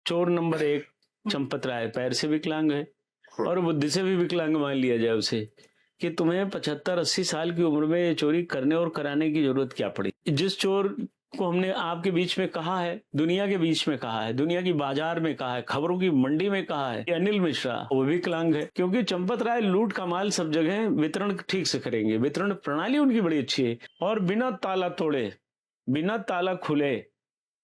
चोर नंबर 1 चंपत राय पैर से विकलांग है और बुद्धि से भी विकलांग मान लिया जाए उसे, कि तुम्हें 75-80 साल की उम्र में ये चोरी करने और कराने की जरूरत क्या पड़ी। जिस चोर को हमने आपके बीच में कहा है, दुनिया के बीच में कहा है, दुनिया की बाजार में कहा है, खबरों की मंडी में कहा है, अनिल मिश्रा, वो विकलांग है। क्योंकि चंपत राय लूट का माल सब जगह वितरण ठीक से करेंगे, वितरण प्रणाली उनकी बड़ी अच्छी है, और बिना ताला तोड़े, बिना ताला खुले,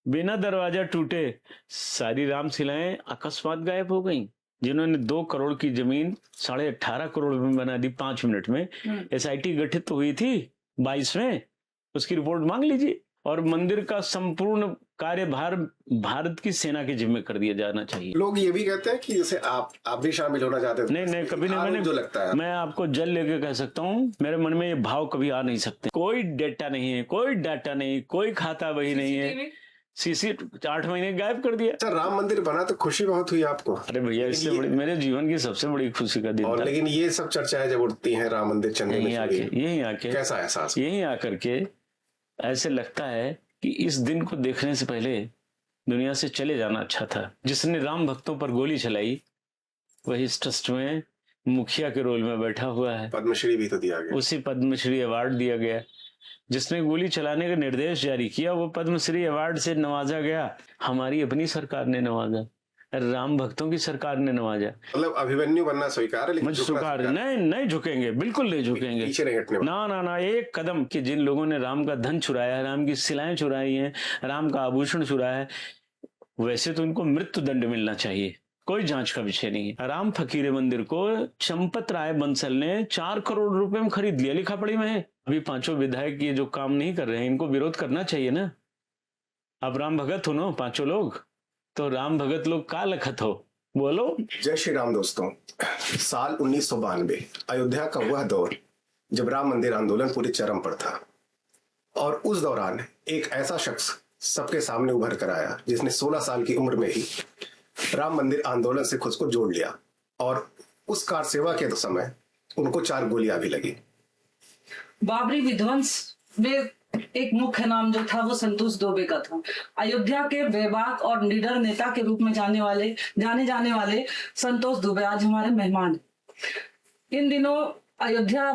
बिना दरवाजा टूटे सारी रामशिलाएं अकस्मात गायब हो गईं। जिन्होंने 2 करोड़ की जमीन 18.5 करोड़ में बना दी 5 मिनट में। एसआईटी गठित तो हुई थी 22 में, उसकी रिपोर्ट मांग लीजिए। और मंदिर का संपूर्ण कार्यभार भारत की सेना के जिम्मे कर दिया जाना चाहिए। लोग ये भी कहते हैं कि जैसे आप भी शामिल होना चाहते थे। नहीं, कभी नहीं। मैंने जो लगता है, मैं आपको जल लेके कह सकता हूँ, मेरे मन में ये भाव कभी आ नहीं सकते। कोई डेटा नहीं है, कोई डाटा नहीं, कोई खाता बही नहीं है। सीसी 8 महीने गायब कर दिया। सर, राम मंदिर बना तो खुशी बहुत हुई आपको। अरे भैया, इससे बड़ी मेरे जीवन की सबसे बड़ी खुशी का दिन था। लेकिन ये सब चर्चाएं जब उठती हैं राम मंदिर चलने में, यहीं आके कैसा एहसास? यहीं आकर के ऐसे लगता है कि इस दिन को देखने से पहले दुनिया से चले जाना अच्छा था। जिसने राम भक्तों पर गोली चलाई वही इस ट्रस्ट में मुखिया के रोल में बैठा हुआ है। पद्मश्री भी तो दिया गया, उसी पद्मश्री अवार्ड दिया गया। जिसने गोली चलाने का निर्देश जारी किया वो पद्मश्री अवार्ड से नवाजा गया। हमारी अपनी सरकार ने नवाजा, राम भक्तों की सरकार ने नवाजा। मतलब अभिमन्यु बनना स्वीकार है, लेकिन स्वीकार नहीं झुकेंगे, बिल्कुल नहीं झुकेंगे, पीछे नहीं हटने। ना एक कदम। कि जिन लोगों ने राम का धन चुराया है, राम की शिलाएं चुराई हैं, राम का आभूषण चुराया है, वैसे तो उनको मृत्यु दंड मिलना चाहिए, कोई जांच का विषय नहीं है। राम फकीरे मंदिर को चंपत राय बंसल ने 4 करोड़ रुपए में खरीद लिया, लिखा पढ़ी में है। अभी 5 विधायक ये जो काम नहीं कर रहे हैं, इनको विरोध करना चाहिए ना। अब राम भगत हो ना 5 लोग, तो राम भगत लोग का लखत हो, बोलो। जय श्री राम। दोस्तों, साल 1992 अयोध्या का वह दौर जब राम मंदिर आंदोलन पूरे चरम पर था, और उस दौरान एक ऐसा शख्स सबके सामने उभर कर आया जिसने 16 साल की उम्र में ही राम मंदिर आंदोलन से खुद को जोड़ लिया, और उस कार सेवा के समय उनको 4 गोलियां भी लगी। बाबरी विध्वंस में एक मुख्य नाम जो था वो संतोष दुबे का था। अयोध्या के बेबाक और निडर नेता के रूप में जाने जाने वाले संतोष दुबे आज हमारे मेहमान। इन दिनों अयोध्या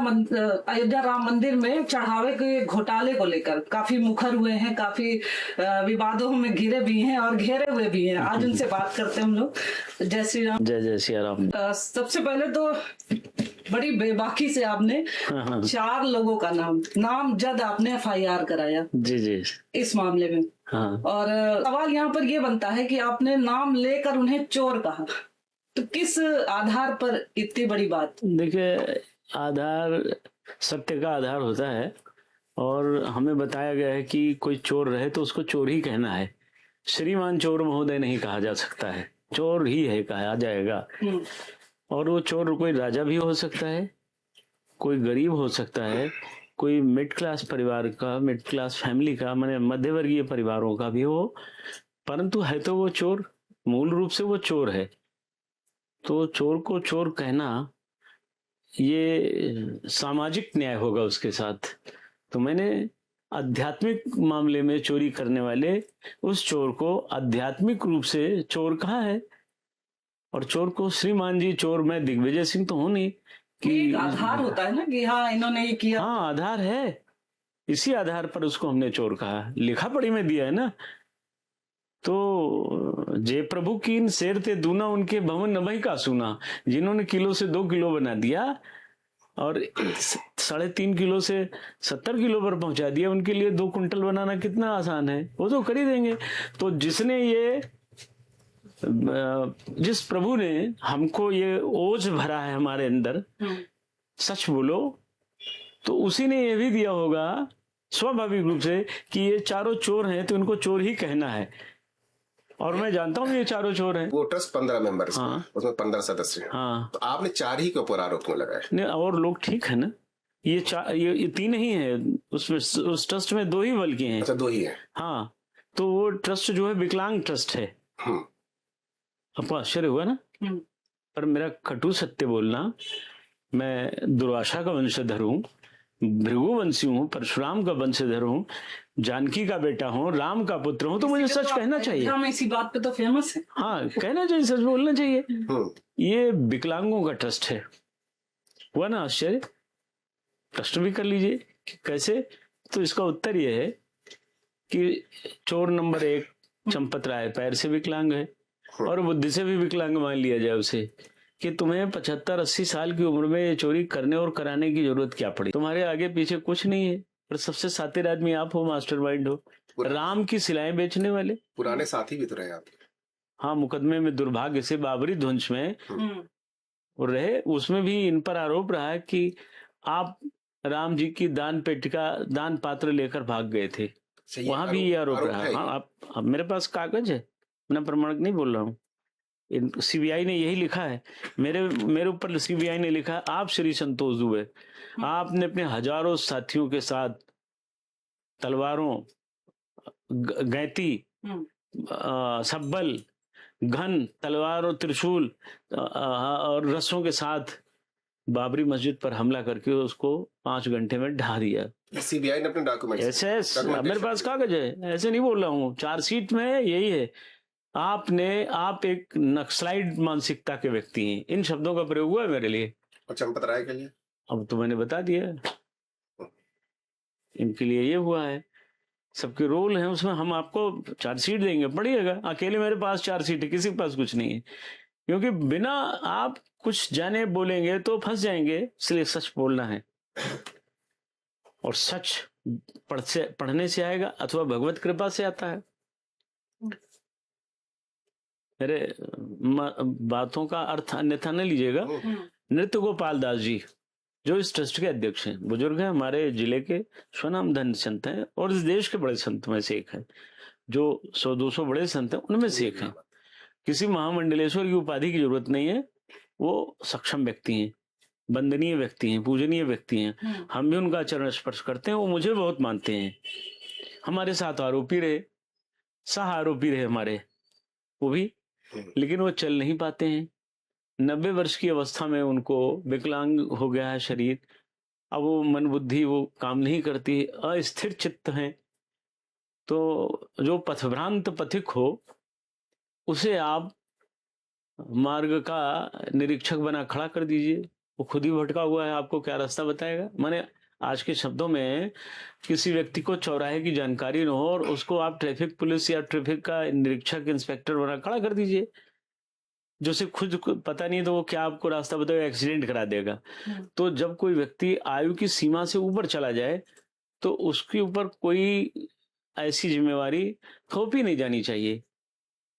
राम मंदिर में चढ़ावे के घोटाले को लेकर काफी मुखर हुए हैं, काफी विवादों में घिरे भी हैं और घेरे हुए भी हैं। आज उनसे बात करते हैं हम लोग। जय श्री राम। जय श्री राम। सबसे पहले तो बड़ी बेबाकी से आपने 4 लोगों का नाम जद आपने FIR कराया जी इस मामले में। और सवाल यहाँ पर ये बनता है कि आपने नाम लेकर उन्हें चोर कहा, तो किस आधार पर इतनी बड़ी बात? देखिए, आधार सत्य का आधार होता है, और हमें बताया गया है कि कोई चोर रहे तो उसको चोर ही कहना है। श्रीमान चोर महोदय नहीं कहा जा सकता है, चोर ही है कहा जाएगा। और वो चोर कोई राजा भी हो सकता है, कोई गरीब हो सकता है, कोई मिड क्लास परिवार का, मिड क्लास फैमिली का, माने मध्यवर्गीय परिवारों का भी हो, परंतु है तो वो चोर, मूल रूप से वो चोर है। तो चोर को चोर कहना ये सामाजिक न्याय होगा उसके साथ। तो मैंने आध्यात्मिक मामले में चोरी करने वाले उस चोर को आध्यात्मिक रूप से चोर कहा है, और चोर को श्रीमान जी चोर, मैं दिग्विजय सिंह तो हूं नहीं कि आधार होता है ना कि हाँ इन्होंने ये किया। हाँ, आधार है, इसी आधार पर उसको हमने चोर कहा, लिखा पढ़ी में दिया है ना। तो जय प्रभु कीन शेर ते दूना, उनके भवन नभई का सुना। जिन्होंने किलो से 2 किलो बना दिया और 3.5 किलो से 70 किलो पर पहुंचा दिया, उनके लिए 2 कुंटल बनाना कितना आसान है, वो तो कर ही देंगे। तो जिस प्रभु ने हमको ये ओज भरा है हमारे अंदर, सच बोलो, तो उसी ने ये भी दिया होगा स्वाभाविक रूप से कि ये चारों चोर हैं, तो इनको चोर ही कहना है। और मैं जानता हूँ ये चारों चोर हैं। वो ट्रस्ट 15 मेंबर्स, उसमें 15 सदस्य। तो आपने 4 ही के ऊपर आरोप क्यों लगाए? नहीं, और लोग ठीक है ना, ये 3 ही है उसमें, उस ट्रस्ट में 2 ही बल्कि हैं। अच्छा, 2 ही है। हाँ, तो वो ट्रस्ट जो है विकलांग ट्रस्ट है। आपको आश्चर्य हुआ ना? पर मेरा कटु सत्य बोलना, मैं दुर्वासा का वंशधर हूं, भृगुवंशी हूँ, परशुराम का वंशधर हूँ, जानकी का बेटा हूँ, राम का पुत्र हूँ, तो मुझे सच कहना चाहिए। हम इसी बात पे तो फेमस है। हाँ, कहना चाहिए, सच बोलना चाहिए। हम्म, ये विकलांगों का ट्रस्ट है। हुआ ना आश्चर्य? प्रश्न भी कर लीजिए कि कैसे। तो इसका उत्तर यह है कि चोर नंबर 1 चंपत राय पैर से विकलांग है और बुद्धि से भी विकलांग मान लिया जाए उसे, कि तुम्हें 75-80 साल की उम्र में ये चोरी करने और कराने की जरूरत क्या पड़ी? तुम्हारे आगे पीछे कुछ नहीं है, पर सबसे सातिर आदमी आप हो, मास्टरमाइंड हो, राम की सिलाएं बेचने वाले। पुराने साथी भी तो रहे आपके। हाँ, मुकदमे में दुर्भाग्य से बाबरी ध्वंस में रहे, उसमें भी इन पर आरोप रहा है कि आप राम जी की दान पेटिका, दान पात्र लेकर भाग गए थे। सही वहां भी ये आरोप रहा। है। हाँ, आप मेरे पास कागज है, मैं प्रमाणिक नहीं बोल रहा हूँ। सीबीआई ने यही लिखा है, मेरे ऊपर सीबीआई ने लिखा है, आप श्री संतोष दुबे, आपने अपने हजारों साथियों के साथ तलवारों, गैती, सब्बल, घन, तलवार और त्रिशूल और रस्सों के साथ बाबरी मस्जिद पर हमला करके उसको 5 घंटे में ढा दिया। सीबीआई ने अपने डॉक्यूमेंट, मेरे पास कागज है, ऐसे नहीं बोल रहा हूँ। चार्जशीट में यही है। आप एक नक्सलाइट मानसिकता के व्यक्ति हैं, इन शब्दों का प्रयोग हुआ है मेरे लिए। और चंपत राय के लिए अब तो मैंने बता दिया, इनके लिए ये हुआ है। सबके रोल हैं उसमें, हम आपको चार्जशीट देंगे, पढ़िएगा। अकेले मेरे पास चार्जशीट है, किसी के पास कुछ नहीं है, क्योंकि बिना आप कुछ जाने बोलेंगे तो फंस जाएंगे। इसलिए सच बोलना है, और सच पढ़ने से आएगा अथवा भगवत कृपा से आता है। मेरे बातों का अर्थ अन्यथा न लीजिएगा। नृत्य गोपाल दास जी, जो इस ट्रस्ट के अध्यक्ष हैं, बुजुर्ग हैं, हमारे जिले के स्वनाम धन्य संत हैं और इस देश के बड़े संत में से एक है। जो 100-200 बड़े संत हैं उनमें से एक है। किसी महामंडलेश्वर की उपाधि की जरूरत नहीं है, वो सक्षम व्यक्ति हैं, वंदनीय व्यक्ति हैं, पूजनीय व्यक्ति हैं। हम भी उनका चरण स्पर्श करते हैं, वो मुझे बहुत मानते हैं। हमारे साथ आरोपी रहे, सह आरोपी रहे हमारे, वो भी, लेकिन वो चल नहीं पाते हैं। 90 वर्ष की अवस्था में उनको विकलांग हो गया है शरीर। अब वो मन बुद्धि वो काम नहीं करती, अस्थिर चित्त हैं। तो जो पथभ्रांत पथिक हो उसे आप मार्ग का निरीक्षक बना खड़ा कर दीजिए। वो खुद ही भटका हुआ है, आपको क्या रास्ता बताएगा? माने आज के शब्दों में, किसी व्यक्ति को चौराहे की जानकारी न हो और उसको आप ट्रैफिक पुलिस या ट्रैफिक का निरीक्षक, इंस्पेक्टर बना खड़ा कर दीजिए। जो से खुद पता नहीं तो वो क्या आपको रास्ता बताएगा? एक्सीडेंट करा देगा। तो जब कोई व्यक्ति आयु की सीमा से ऊपर चला जाए तो उसके ऊपर कोई ऐसी जिम्मेवारी थोपी नहीं जानी चाहिए।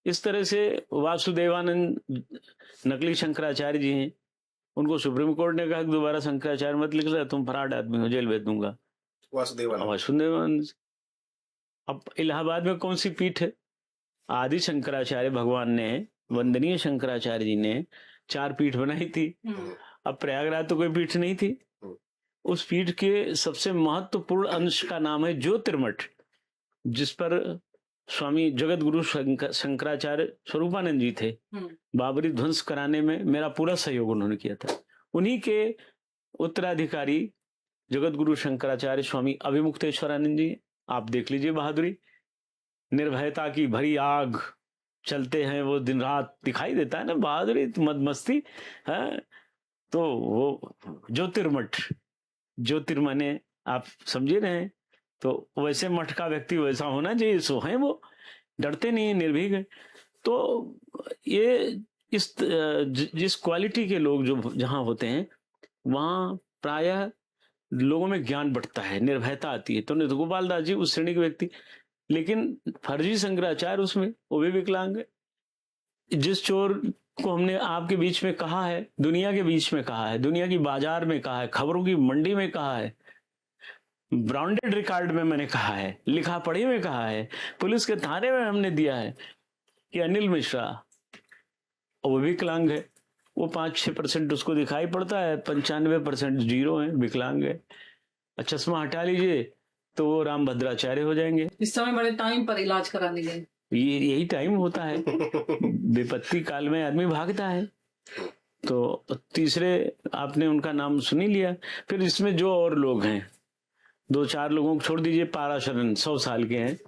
इस तरह से वासुदेवानंद नकली शंकराचार्य जी हैं, उनको सुप्रीम कोर्ट ने कहा कि दोबारा शंकराचार्य मत लिख रहा, तुम फराड आदमी हो, जेल भेज दूंगा। वासुदेवानंद। अब इलाहाबाद में कौन सी पीठ है? आदि शंकराचार्य भगवान ने, वंदनीय शंकराचार्य जी ने 4 पीठ बनाई थी। अब प्रयागराज तो कोई पीठ नहीं थी। उस पीठ के सबसे महत्वपूर्ण अंश का नाम है ज्योतिर्मठ, जिस पर स्वामी जगत गुरु शंकराचार्य स्वरूपानंद जी थे। बाबरी ध्वंस कराने में मेरा पूरा सहयोग उन्होंने किया था। उन्हीं के उत्तराधिकारी जगत गुरु शंकराचार्य स्वामी अभिमुक्तेश्वरानंद जी। आप देख लीजिए बहादुरी, निर्भयता की भरी आग, चलते हैं वो दिन रात, दिखाई देता है ना बहादुरी, मदमस्ती है। तो वो ज्योतिर्मठ, ज्योतिर्मने आप समझे रहे हैं, तो वैसे मठ का व्यक्ति वैसा होना चाहिए। सो है वो, डरते नहीं है, निर्भीक है। तो ये जिस क्वालिटी के लोग जो जहां होते हैं वहां प्रायः लोगों में ज्ञान बढ़ता है, निर्भयता आती है। तो नृत्य गोपाल दास जी उस श्रेणी के व्यक्ति, लेकिन फर्जी शंकराचार्य उसमें, वो भी विकलांग है। जिस चोर को हमने आपके बीच में कहा है, दुनिया के बीच में कहा है, दुनिया की बाजार में कहा है, खबरों की मंडी में कहा है, ब्रांडेड रिकॉर्ड में मैंने कहा है, लिखा पढ़ी में कहा है, पुलिस के थाने में हमने दिया है कि अनिल मिश्रा, वो विकलांग है। वो 5-6% उसको दिखाई पड़ता है, 95% जीरो है, विकलांग है। चश्मा हटा लीजिए तो वो राम भद्राचार्य हो जाएंगे। इस समय बड़े टाइम पर इलाज कराने गए। यही टाइम होता है। विपत्ति काल में आदमी भागता है। तो तीसरे आपने उनका नाम सुन ही लिया। फिर इसमें जो और लोग हैं, 2-4 लोगों को छोड़ दीजिए, पाराशरन 100 साल के हैं,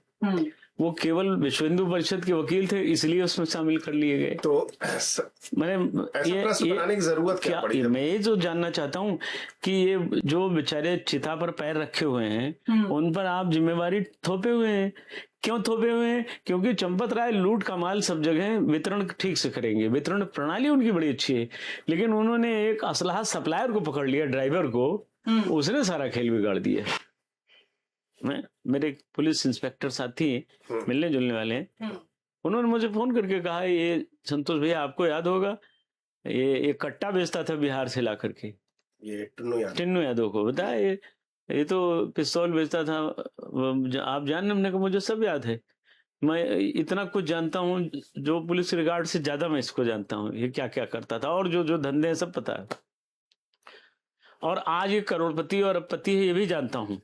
वो केवल विश्व हिंदू परिषद के वकील थे, इसलिए उसमें शामिल कर लिए गए। तो मैंने ऐसा प्रश्न बनाने की जरूरत क्या पड़ी? मैं ये जो जानना चाहता हूँ कि ये जो बेचारे चिता पर पैर रखे हुए हैं, उन पर आप जिम्मेवारी थोपे हुए हैं। क्यों थोपे हुए हैं? क्योंकि चंपत राय लूट का माल सब जगह वितरण ठीक से करेंगे, वितरण प्रणाली उनकी बड़ी अच्छी है, लेकिन उन्होंने एक असलाह सप्लायर को पकड़ लिया, ड्राइवर को, उसने सारा खेल बिगाड़ दिया। मेरे पुलिस इंस्पेक्टर साथी मिलने जुलने वाले हैं, उन्होंने मुझे फोन करके कहा, ये संतोष भैया आपको याद होगा, ये कट्टा बेचता था बिहार से ला करके, ये टिन्नू यादव को बताया, ये तो पिस्तौल बेचता था, आप जानने, हमने कहा मुझे सब याद है, मैं इतना कुछ जानता हूँ, जो पुलिस रिगार्ड से ज्यादा मैं इसको जानता हूँ, ये क्या क्या करता था, और जो जो धंधे हैं सब पता है, और आज ये करोड़पति और अरबपति है ये भी जानता हूँ।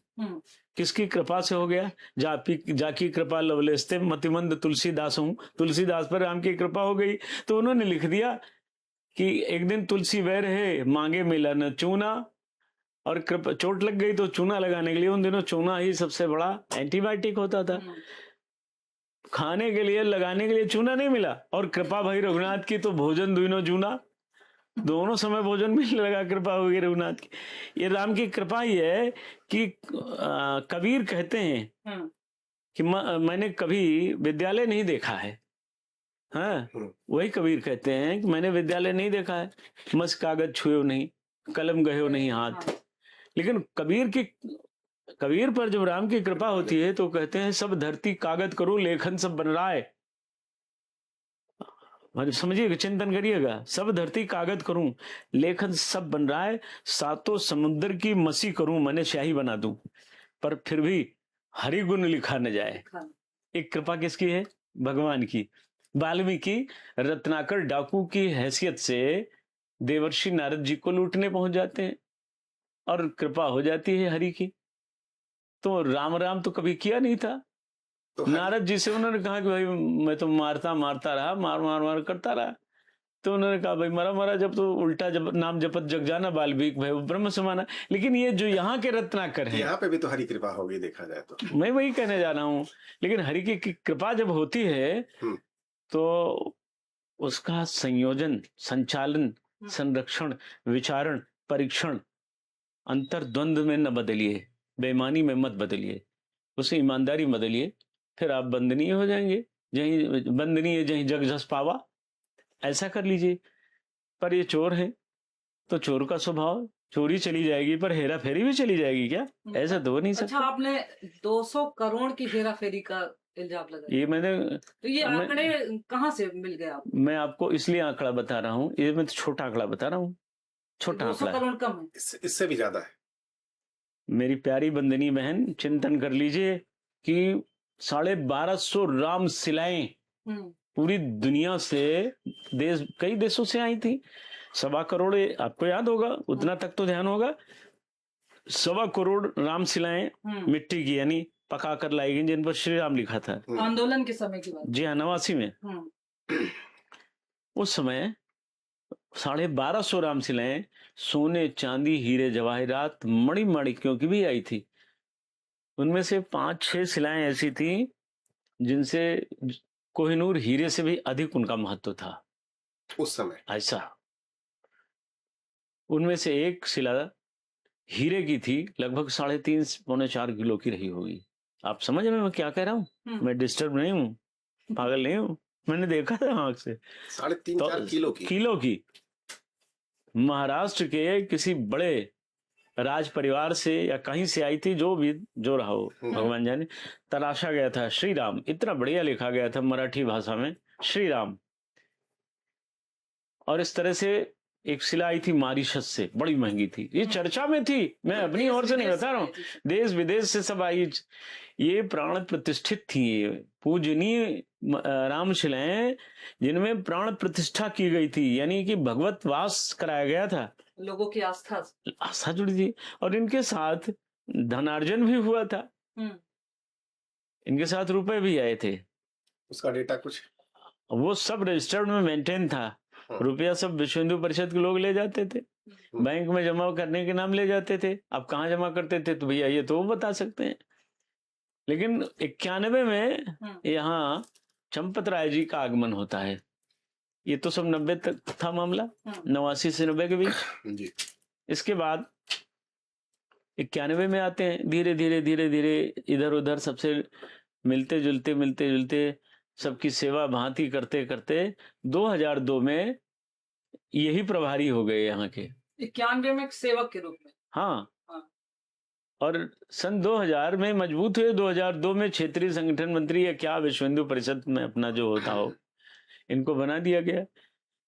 किसकी कृपा से हो गया? जाकी कृपा लवलेस थे मतिमंद तुलसीदास हूँ, तुलसीदास पर राम की कृपा हो गई। तो उन्होंने लिख दिया कि एक दिन तुलसी वह रहे, मांगे मिला न चूना, और कृपा चोट लग गई तो चूना लगाने के लिए, उन दिनों चूना ही सबसे बड़ा एंटीबायोटिक होता था, खाने के लिए लगाने के लिए चूना नहीं मिला, और कृपा भाई रघुनाथ की तो भोजन दुइनो जूना, दोनों समय भोजन मिलने लगा, कृपा होगी रघुनाथ की। ये राम की कृपा ही है कि कबीर कहते हैं कि मैंने कभी विद्यालय नहीं देखा है, हाँ, वही कबीर कहते हैं कि मैंने विद्यालय नहीं देखा है, मस कागज छुए नहीं, कलम गयो नहीं हाथ, लेकिन कबीर पर जब राम की कृपा होती है तो कहते हैं सब धरती कागज करूं, लेखन सब बन रहा है। समझिएगा, चिंतन करिएगा, सब धरती कागज करूं, लेखन सब बन रहा है, सातों समुद्र की मसी करूं, मैंने स्याही बना दूं, पर फिर भी हरि गुण लिखा न जाए। एक कृपा किसकी है? भगवान की। वाल्मीकि रत्नाकर डाकू की हैसियत से देवर्षि नारद जी को लूटने पहुंच जाते हैं, और कृपा हो जाती है हरि की। तो राम राम तो कभी किया नहीं था, तो नारद जी से उन्होंने कहा कि भाई मैं तो मारता रहा, मार करता रहा, तो उन्होंने कहा भाई मरा जब तो उल्टा जब नाम जपत जग जाना, बाल्मीक भाई ब्रह्म समाना। लेकिन ये जो यहाँ के रत्नाकर हैं, यहाँ पे भी तो हरि कृपा होगी देखा जाए तो। मैं वही कहने जा रहा हूँ, लेकिन हरि की कृपा जब होती है तो उसका संयोजन, संचालन, संरक्षण, विचारण, परीक्षण, अंतर्द्वंद में न बदलिए, बेईमानी में मत बदलिए, उसे ईमानदारी बदलिए, फिर आप बंदनीय हो जाएंगे। जहीं बंदनीय जहीं जग जस पावा, ऐसा कर लीजिए। पर ये चोर है तो चोर का स्वभाव, चोरी चली जाएगी पर हेरा फेरी भी चली जाएगी क्या? ऐसा तो नहीं सकता। अच्छा, आपने 200 करोड़ की हेरा फेरी का इल्जाम लगाया, ये मैंने, तो ये आंकड़े कहाँ से मिल गए आपको? मैं आपको इसलिए आंकड़ा बता रहा हूँ, ये मैं तो छोटा आंकड़ा बता रहा हूँ, छोटा 200 आंकड़ा करोड़ कम है, इससे भी ज्यादा है। मेरी प्यारी बंदनी बहन, चिंतन कर लीजिए कि 1250 राम शिलाएं पूरी दुनिया से, कई देशों से आई थी। 1.25 करोड़, आपको याद होगा, उतना तक तो ध्यान होगा, 1.25 करोड़ राम शिलाएं मिट्टी की, यानी पका कर लाई गई, जिन पर श्री राम लिखा था। आंदोलन के समय की बात। जी हाँ, 89 में। उस समय 1250 राम शिलाएं सोने, चांदी, हीरे, जवाहरात, मणिमाणिक्यों की भी आई थी। उनमें से 5-6 शिलाएं ऐसी थी जिनसे कोहिनूर हीरे से भी अधिक उनका महत्व था उस समय। ऐसा, उनमें से एक शिला हीरे की थी, लगभग 3.5-4 किलो की रही होगी। आप समझ रहे हैं मैं क्या कह रहा हूँ? मैं डिस्टर्ब नहीं हूँ, पागल नहीं हूँ, मैंने देखा था आंख से। 3.5-4 किलो की महाराष्ट्र के किसी बड़े राज परिवार से या कहीं से आई थी, जो रहा हो, भगवान जाने। तराशा गया था श्री राम, इतना बढ़िया लिखा गया था मराठी भाषा में, श्री राम। और इस तरह से एक शिला आई थी मॉरिशस से, बड़ी महंगी थी, ये चर्चा में थी, मैं अपनी ओर से नहीं बता रहा हूँ, देश विदेश से सब आई। ये प्राण प्रतिष्ठित थी, पूजनीय रामशिलाएं जिनमें प्राण प्रतिष्ठा की गई थी, यानी कि भगवत वास कराया गया था, लोगों की आस्था जुड़ी थी, और इनके साथ धनार्जन भी हुआ था, इनके साथ रुपए भी आए थे। उसका डेटा कुछ, वो सब रजिस्टर्ड में मेंटेन था, रुपया सब विश्व हिंदू परिषद के लोग ले जाते थे, बैंक में जमा करने के नाम ले जाते थे। अब कहाँ जमा करते थे तो भैया ये तो वो बता सकते हैं। लेकिन 91 में यहाँ चंपत राय जी का आगमन होता है। ये तो सब 90 तक था मामला, 89 से 90 के बीच। इसके बाद 91 में आते हैं, धीरे धीरे धीरे धीरे इधर उधर सबसे मिलते जुलते सबकी सेवा भांति करते करते 2002 में यही प्रभारी हो गए यहाँ के। 91 में एक सेवक के रूप में। हाँ। और सन 2000 में मजबूत हुए, 2002 में क्षेत्रीय संगठन मंत्री या क्या विश्व हिंदू परिषद में अपना जो होता हो इनको बना दिया गया।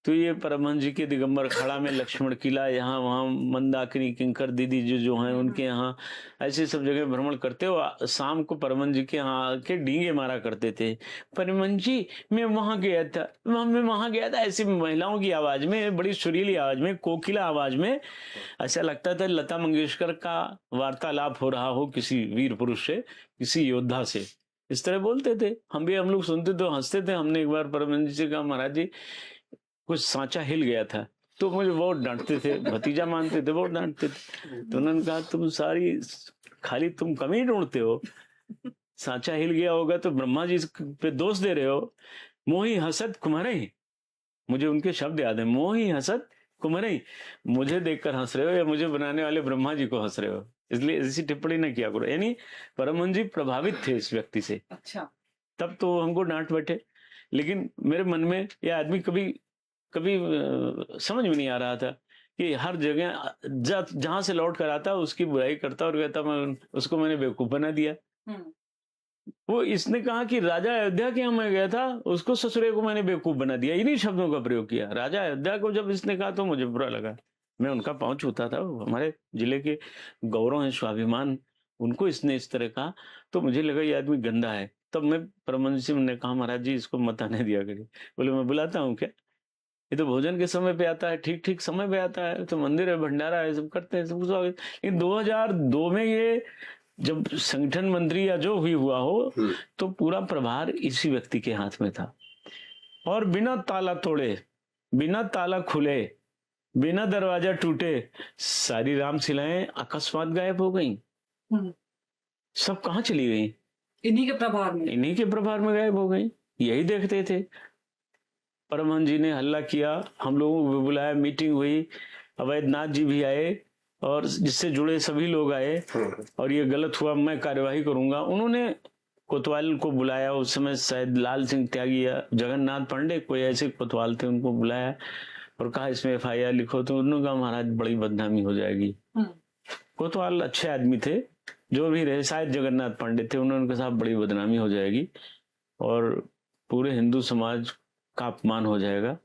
तो ये परमहंस जी के दिगंबर अखाड़ा में लक्ष्मण किला, यहाँ वहाँ मंदाकिनी किंकर दीदी जो हैं उनके यहाँ, ऐसे सब जगह भ्रमण करते हो। शाम को परमहंस जी के यहाँ आके डींगे मारा करते थे, परमहंस जी मैं वहाँ गया था, ऐसी महिलाओं की आवाज में, बड़ी सुरीली आवाज में, कोकिला आवाज में, ऐसा लगता था लता मंगेशकर का वार्तालाप हो रहा हो किसी वीर पुरुष से, किसी योद्धा से। इस तरह बोलते थे। हम लोग सुनते तो हंसते थे। हमने एक बार परमहंस जी से कहा, महाराज जी कुछ सांचा हिल गया था, तो मुझे बहुत डांटते थे, भतीजा मानते थे, बहुत डांटते थे। तो उन्होंने कहा तुम खाली तुम कमी ढूंढते हो, सांचा हिल गया होगा तो ब्रह्मा जी पे दोष दे रहे हो। मोही हसत कुम्हरई, मुझे उनके शब्द याद है, मोही हसत कुम्हरई, मुझे देखकर हंस रहे हो या मुझे बनाने वाले ब्रह्मा जी को हंस रहे हो, इसलिए ऐसी टिप्पणी न किया करो। यानी परमहंस जी प्रभावित थे इस व्यक्ति से। अच्छा। तब तो हमको डांट बैठे। लेकिन मेरे मन में यह आदमी कभी समझ में नहीं आ रहा था कि हर जगह जहां से लौट कर आता उसकी बुराई करता और कहता मैंने बेवकूफ बना दिया। वो इसने कहा कि राजा अयोध्या के यहाँ मैं गया था, उसको ससुरे को मैंने बेवकूफ बना दिया, इन्हीं शब्दों का प्रयोग किया। राजा अयोध्या को जब इसने कहा तो मुझे बुरा लगा, मैं उनका पांव छूता था, हमारे जिले के गौरव है, स्वाभिमान, उनको इसने इस तरह कहा तो मुझे लगा ये आदमी गंदा है। तब मैं परमहंस जी ने कहा, महाराज जी इसको मत आने दिया करिए। बोले मैं बुलाता हूँ क्या, ये तो भोजन के समय पे आता है, ठीक समय पे आता है, तो मंदिर है, भंडारा है, सब करते हैं, सब कुछ। लेकिन 2002 में ये जब संगठन मंत्री या जो हुआ हो तो पूरा प्रभार इसी व्यक्ति के हाथ में था। और बिना ताला तोड़े, बिना ताला खुले, बिना दरवाजा टूटे सारी रामशिलाएं अकस्मात गायब हो गई। सब कहाँ चली गई? इन्हीं के प्रभार में गायब हो गई। यही देखते थे। परमहंस जी ने हल्ला किया, हम लोगों को बुलाया, मीटिंग हुई, अवैधनाथ जी भी आए और जिससे जुड़े सभी लोग आए और ये गलत हुआ, मैं कार्यवाही करूंगा। उन्होंने कोतवाल को बुलाया, उस समय शायद लाल सिंह त्यागी या जगन्नाथ पांडे कोई ऐसे कोतवाल थे, उनको बुलाया और कहा इसमें FIR लिखो। तो उन्होंने कहा महाराज बड़ी बदनामी हो जाएगी। कोतवाल अच्छे आदमी थे, जो भी रहे, शायद जगन्नाथ पांडे थे, उन्होंने कहा बड़ी बदनामी हो जाएगी और पूरे हिंदू समाज का अपमान हो जाएगा,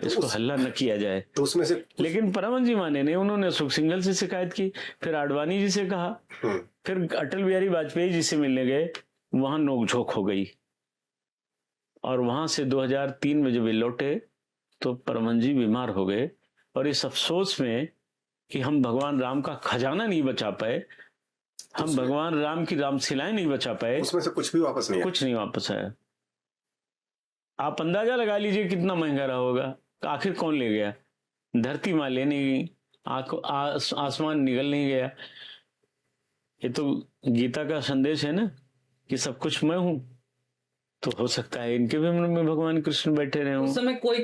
इसको हल्ला न किया जाए। तो उसमें से लेकिन परमहंस जी माने नहीं, उन्होंने सुख सिंघल से शिकायत की, फिर आडवाणी जी से कहा, फिर अटल बिहारी वाजपेयी जी से मिलने गए, वहां नोकझोंक हो गई। और वहां से 2003 में जब वे लौटे तो परमहंस जी बीमार हो गए और इस अफसोस में कि हम भगवान राम का खजाना नहीं बचा पाए, हम भगवान राम की रामशिलाएं नहीं बचा पाए, उसमें से कुछ नहीं वापस आया। आप अंदाजा लगा लीजिए कितना महंगा रहा होगा। आखिर कौन ले गया? धरती मां ले नहीं गई, आसमान निगल नहीं गया। ये तो गीता का संदेश है ना कि सब कुछ मैं हूं, तो हो सकता है इनके भी मन में भगवान कृष्ण बैठे रहे हों। उस समय कोई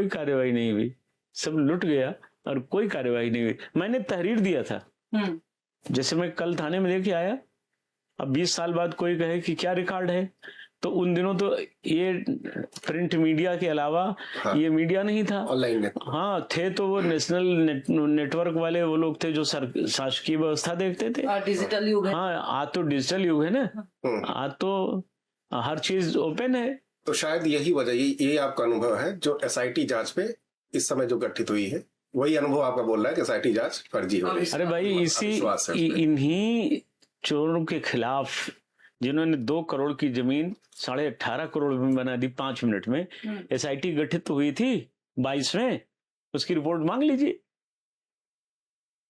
कार्यवाही नहीं हुई, सब लुट गया और कोई कार्यवाही नहीं हुई। मैंने तहरीर दिया था, जैसे मैं कल थाने में लेके आया, अब 20 साल बाद कोई कहे कि क्या रिकॉर्ड है, तो उन दिनों तो ये प्रिंट मीडिया के अलावा ये मीडिया नहीं था, ऑनलाइन। हाँ थे तो वो नेशनल नेटवर्क वाले वो लोग थे जो शासकीय व्यवस्था देखते थे। डिजिटल युग है। हाँ, आज तो डिजिटल युग है ना, आज तो हर चीज ओपन है। तो शायद यही वजह, ये आपका अनुभव है जो SIT जांच पे इस समय जो गठित हुई है, वही अनुभव आपका बोल रहा है कि SIT जांच फर्जी हो रही है। अरे भाई, इन्हीं चोरों के खिलाफ जिन्होंने 2 करोड़ की जमीन 18.5 करोड़ में बना दी 5 मिनट में, SIT गठित तो हुई थी 22 में, उसकी रिपोर्ट मांग लीजिए।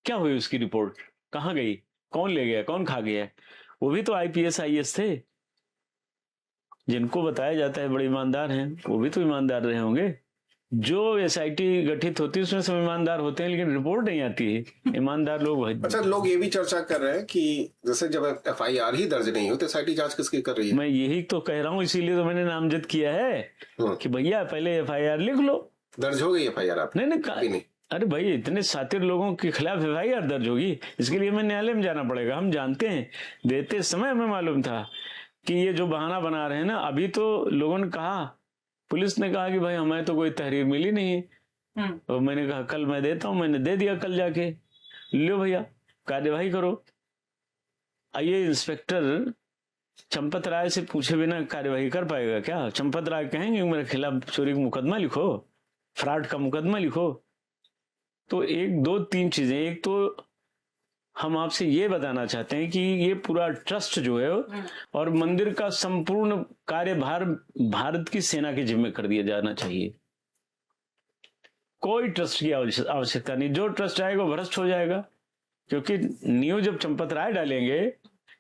क्या हुई उसकी रिपोर्ट? कहाँ गई? कौन ले गया? कौन खा गया? वो भी तो IPS IAS थे, जिनको बताया जाता है बड़े ईमानदार हैं, वो भी तो ईमानदार रहे होंगे। जो एसआईटी गठित होती है उसमें सब ईमानदार होते हैं, लेकिन रिपोर्ट नहीं आती है ईमानदार लोग। अच्छा, लोग ये भी चर्चा कर रहे हैं कि जैसे जब एफआईआर ही दर्ज नहीं हो तो एसआईटी जांच किसकी कर रही है? मैं यही तो कह रहा हूँ, इसीलिए तो मैंने नामजद किया है कि भैया पहले एफआईआर लिख लो। दर्ज हो गई एफआईआर? आप नहीं, अरे भाई इतने सातिर लोगों के खिलाफ एफआईआर दर्ज होगी, इसके लिए हमें न्यायालय में जाना पड़ेगा। हम जानते हैं, देते समय हमें मालूम था कि ये जो बहाना बना रहे हैं ना, अभी तो लोगों ने कहा, पुलिस ने कहा कि भाई हमें तो कोई तहरीर मिली नहीं है। तो मैंने कहा कल मैं देता हूं, मैंने दे दिया कल जाके, लो भैया कार्यवाही करो। आइए इंस्पेक्टर चंपत राय से पूछे बिना कार्यवाही कर पाएगा क्या? चंपत राय कहेंगे मेरे खिलाफ चोरी का मुकदमा लिखो, फ्रॉड का मुकदमा लिखो। तो एक दो तीन चीजें, एक तो हम आपसे ये बताना चाहते हैं कि ये पूरा ट्रस्ट जो है और मंदिर का संपूर्ण कार्यभार भारत की सेना के जिम्मे कर दिया जाना चाहिए। कोई ट्रस्ट की आवश्यकता नहीं, जो ट्रस्ट आएगा वो भ्रष्ट हो जाएगा। क्योंकि न्यू जब चंपत राय डालेंगे,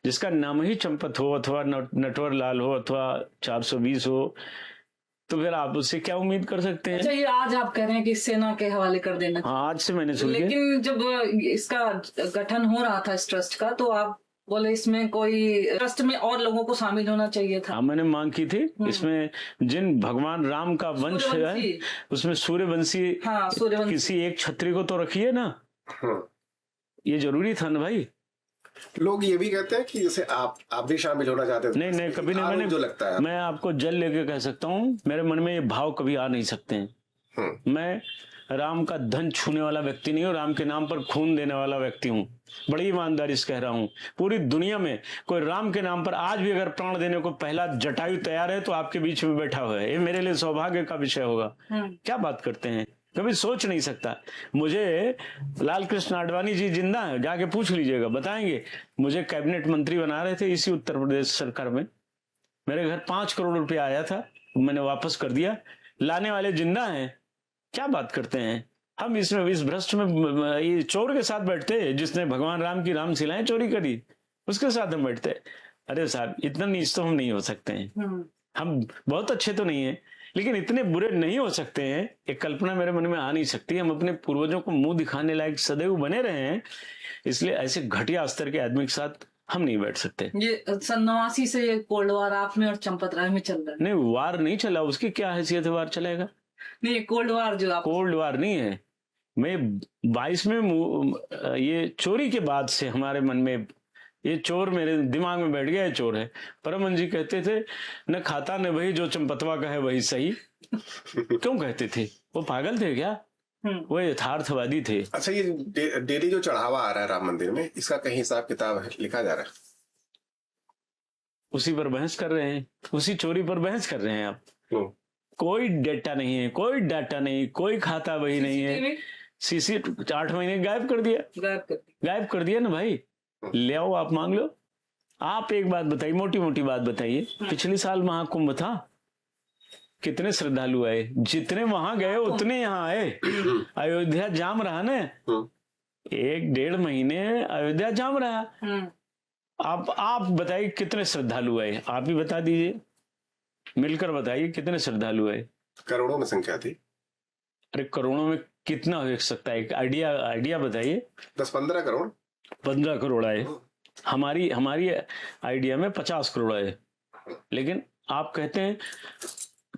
जिसका नाम ही चंपत हो अथवा नटवर लाल हो अथवा 420 हो, तो फिर आप उससे क्या उम्मीद कर सकते हैं? अच्छा, ये आज आप कह रहे हैं कि सेना के हवाले कर देना? हाँ, आज से मैंने सुन लिया। लेकिन जब इसका गठन हो रहा था इस ट्रस्ट का, तो आप बोले इसमें कोई ट्रस्ट में और लोगों को शामिल होना चाहिए था। हाँ, मैंने मांग की थी। इसमें जिन भगवान राम का वंश है उसमें सूर्यवंशी, हाँ, सूर्यवंशी किसी एक छत्री को तो रखिए ना। ये जरूरी था ना भाई। लोग ये भी कहते हैं कि जैसे आप भी शामिल होना चाहते थे। नहीं, कभी नहीं। मैंने जो लगता है, मैं आपको जल लेके कह सकता हूँ, मेरे मन में ये भाव कभी आ नहीं सकते हैं। मैं राम का धन छूने वाला व्यक्ति नहीं हूँ, राम के नाम पर खून देने वाला व्यक्ति हूँ। बड़ी ईमानदारी से कह रहा हूँ, पूरी दुनिया में कोई राम के नाम पर आज भी अगर प्राण देने को पहला जटायु तैयार है तो आपके बीच में बैठा हुआ है। ये मेरे लिए सौभाग्य का विषय होगा। क्या बात करते हैं, कभी सोच नहीं सकता। मुझे लाल कृष्ण आडवाणी जी जिंदा है, जाके पूछ लीजिएगा, बताएंगे। मुझे कैबिनेट मंत्री बना रहे थे इसी उत्तर प्रदेश सरकार में, मेरे घर 5 करोड़ रुपया आया था, मैंने वापस कर दिया। लाने वाले जिंदा हैं। क्या बात करते हैं हम? इसमें इस भ्रष्ट में ये चोर के साथ बैठते हैं, जिसने भगवान राम की रामशिलाएं चोरी करी, उसके साथ हम बैठते। अरे साहब, इतना नीच तो हम नहीं हो सकते हैं। हम बहुत अच्छे तो नहीं है, लेकिन इतने बुरे नहीं हो सकते हैं। एक कल्पना मेरे मन में आ नहीं सकती। हम अपने पूर्वजों को मुंह दिखाने लायक सदैव बने रहे हैं, इसलिए ऐसे घटिया स्तर के आदमी के साथ हम नहीं बैठ सकते। ये सन 89 से ये कोल्ड वार आप में और चंपत राय में चल रहा है। नहीं, वार नहीं चला, उसकी क्या हैसियत है वार चलेगा? नहीं, कोल्ड वार जो आप, कोल्ड वार नहीं है। मैं 22 में ये चोरी के बाद से हमारे मन में ये चोर मेरे दिमाग में बैठ गया, ये चोर है। परमहंस जी कहते थे, न खाता न वही जो चंपतवा का है वही सही। क्यों कहते थे? वो पागल थे क्या? वो यथार्थवादी थे। अच्छा, ये डेली जो चढ़ावा आ रहा है राम मंदिर में, इसका कहीं हिसाब किताब लिखा जा रहा है? उसी पर बहस कर रहे हैं, उसी चोरी पर बहस कर रहे हैं आप। कोई डेटा नहीं है, कोई डाटा नहीं, कोई खाता वही नहीं है। सीसी 8 महीने गायब कर दिया ना भाई। ले आओ, आप मांग लो। आप एक बात बताइए, मोटी मोटी बात बताइए। पिछले साल महाकुंभ था, कितने श्रद्धालु आए? जितने वहां गए उतने यहाँ आए। अयोध्या जाम रहा ना, 1-1.5 महीने अयोध्या जाम रहा। आप बताइए कितने श्रद्धालु आए? आप ही बता दीजिए, मिलकर बताइए कितने श्रद्धालु आए? करोड़ों में संख्या थी। अरे करोड़ों में कितना हो सकता है? आइडिया बताइए। 10-15 करोड़। 15 करोड़ आए। हमारी आइडिया में 50 करोड़ आए, लेकिन आप कहते हैं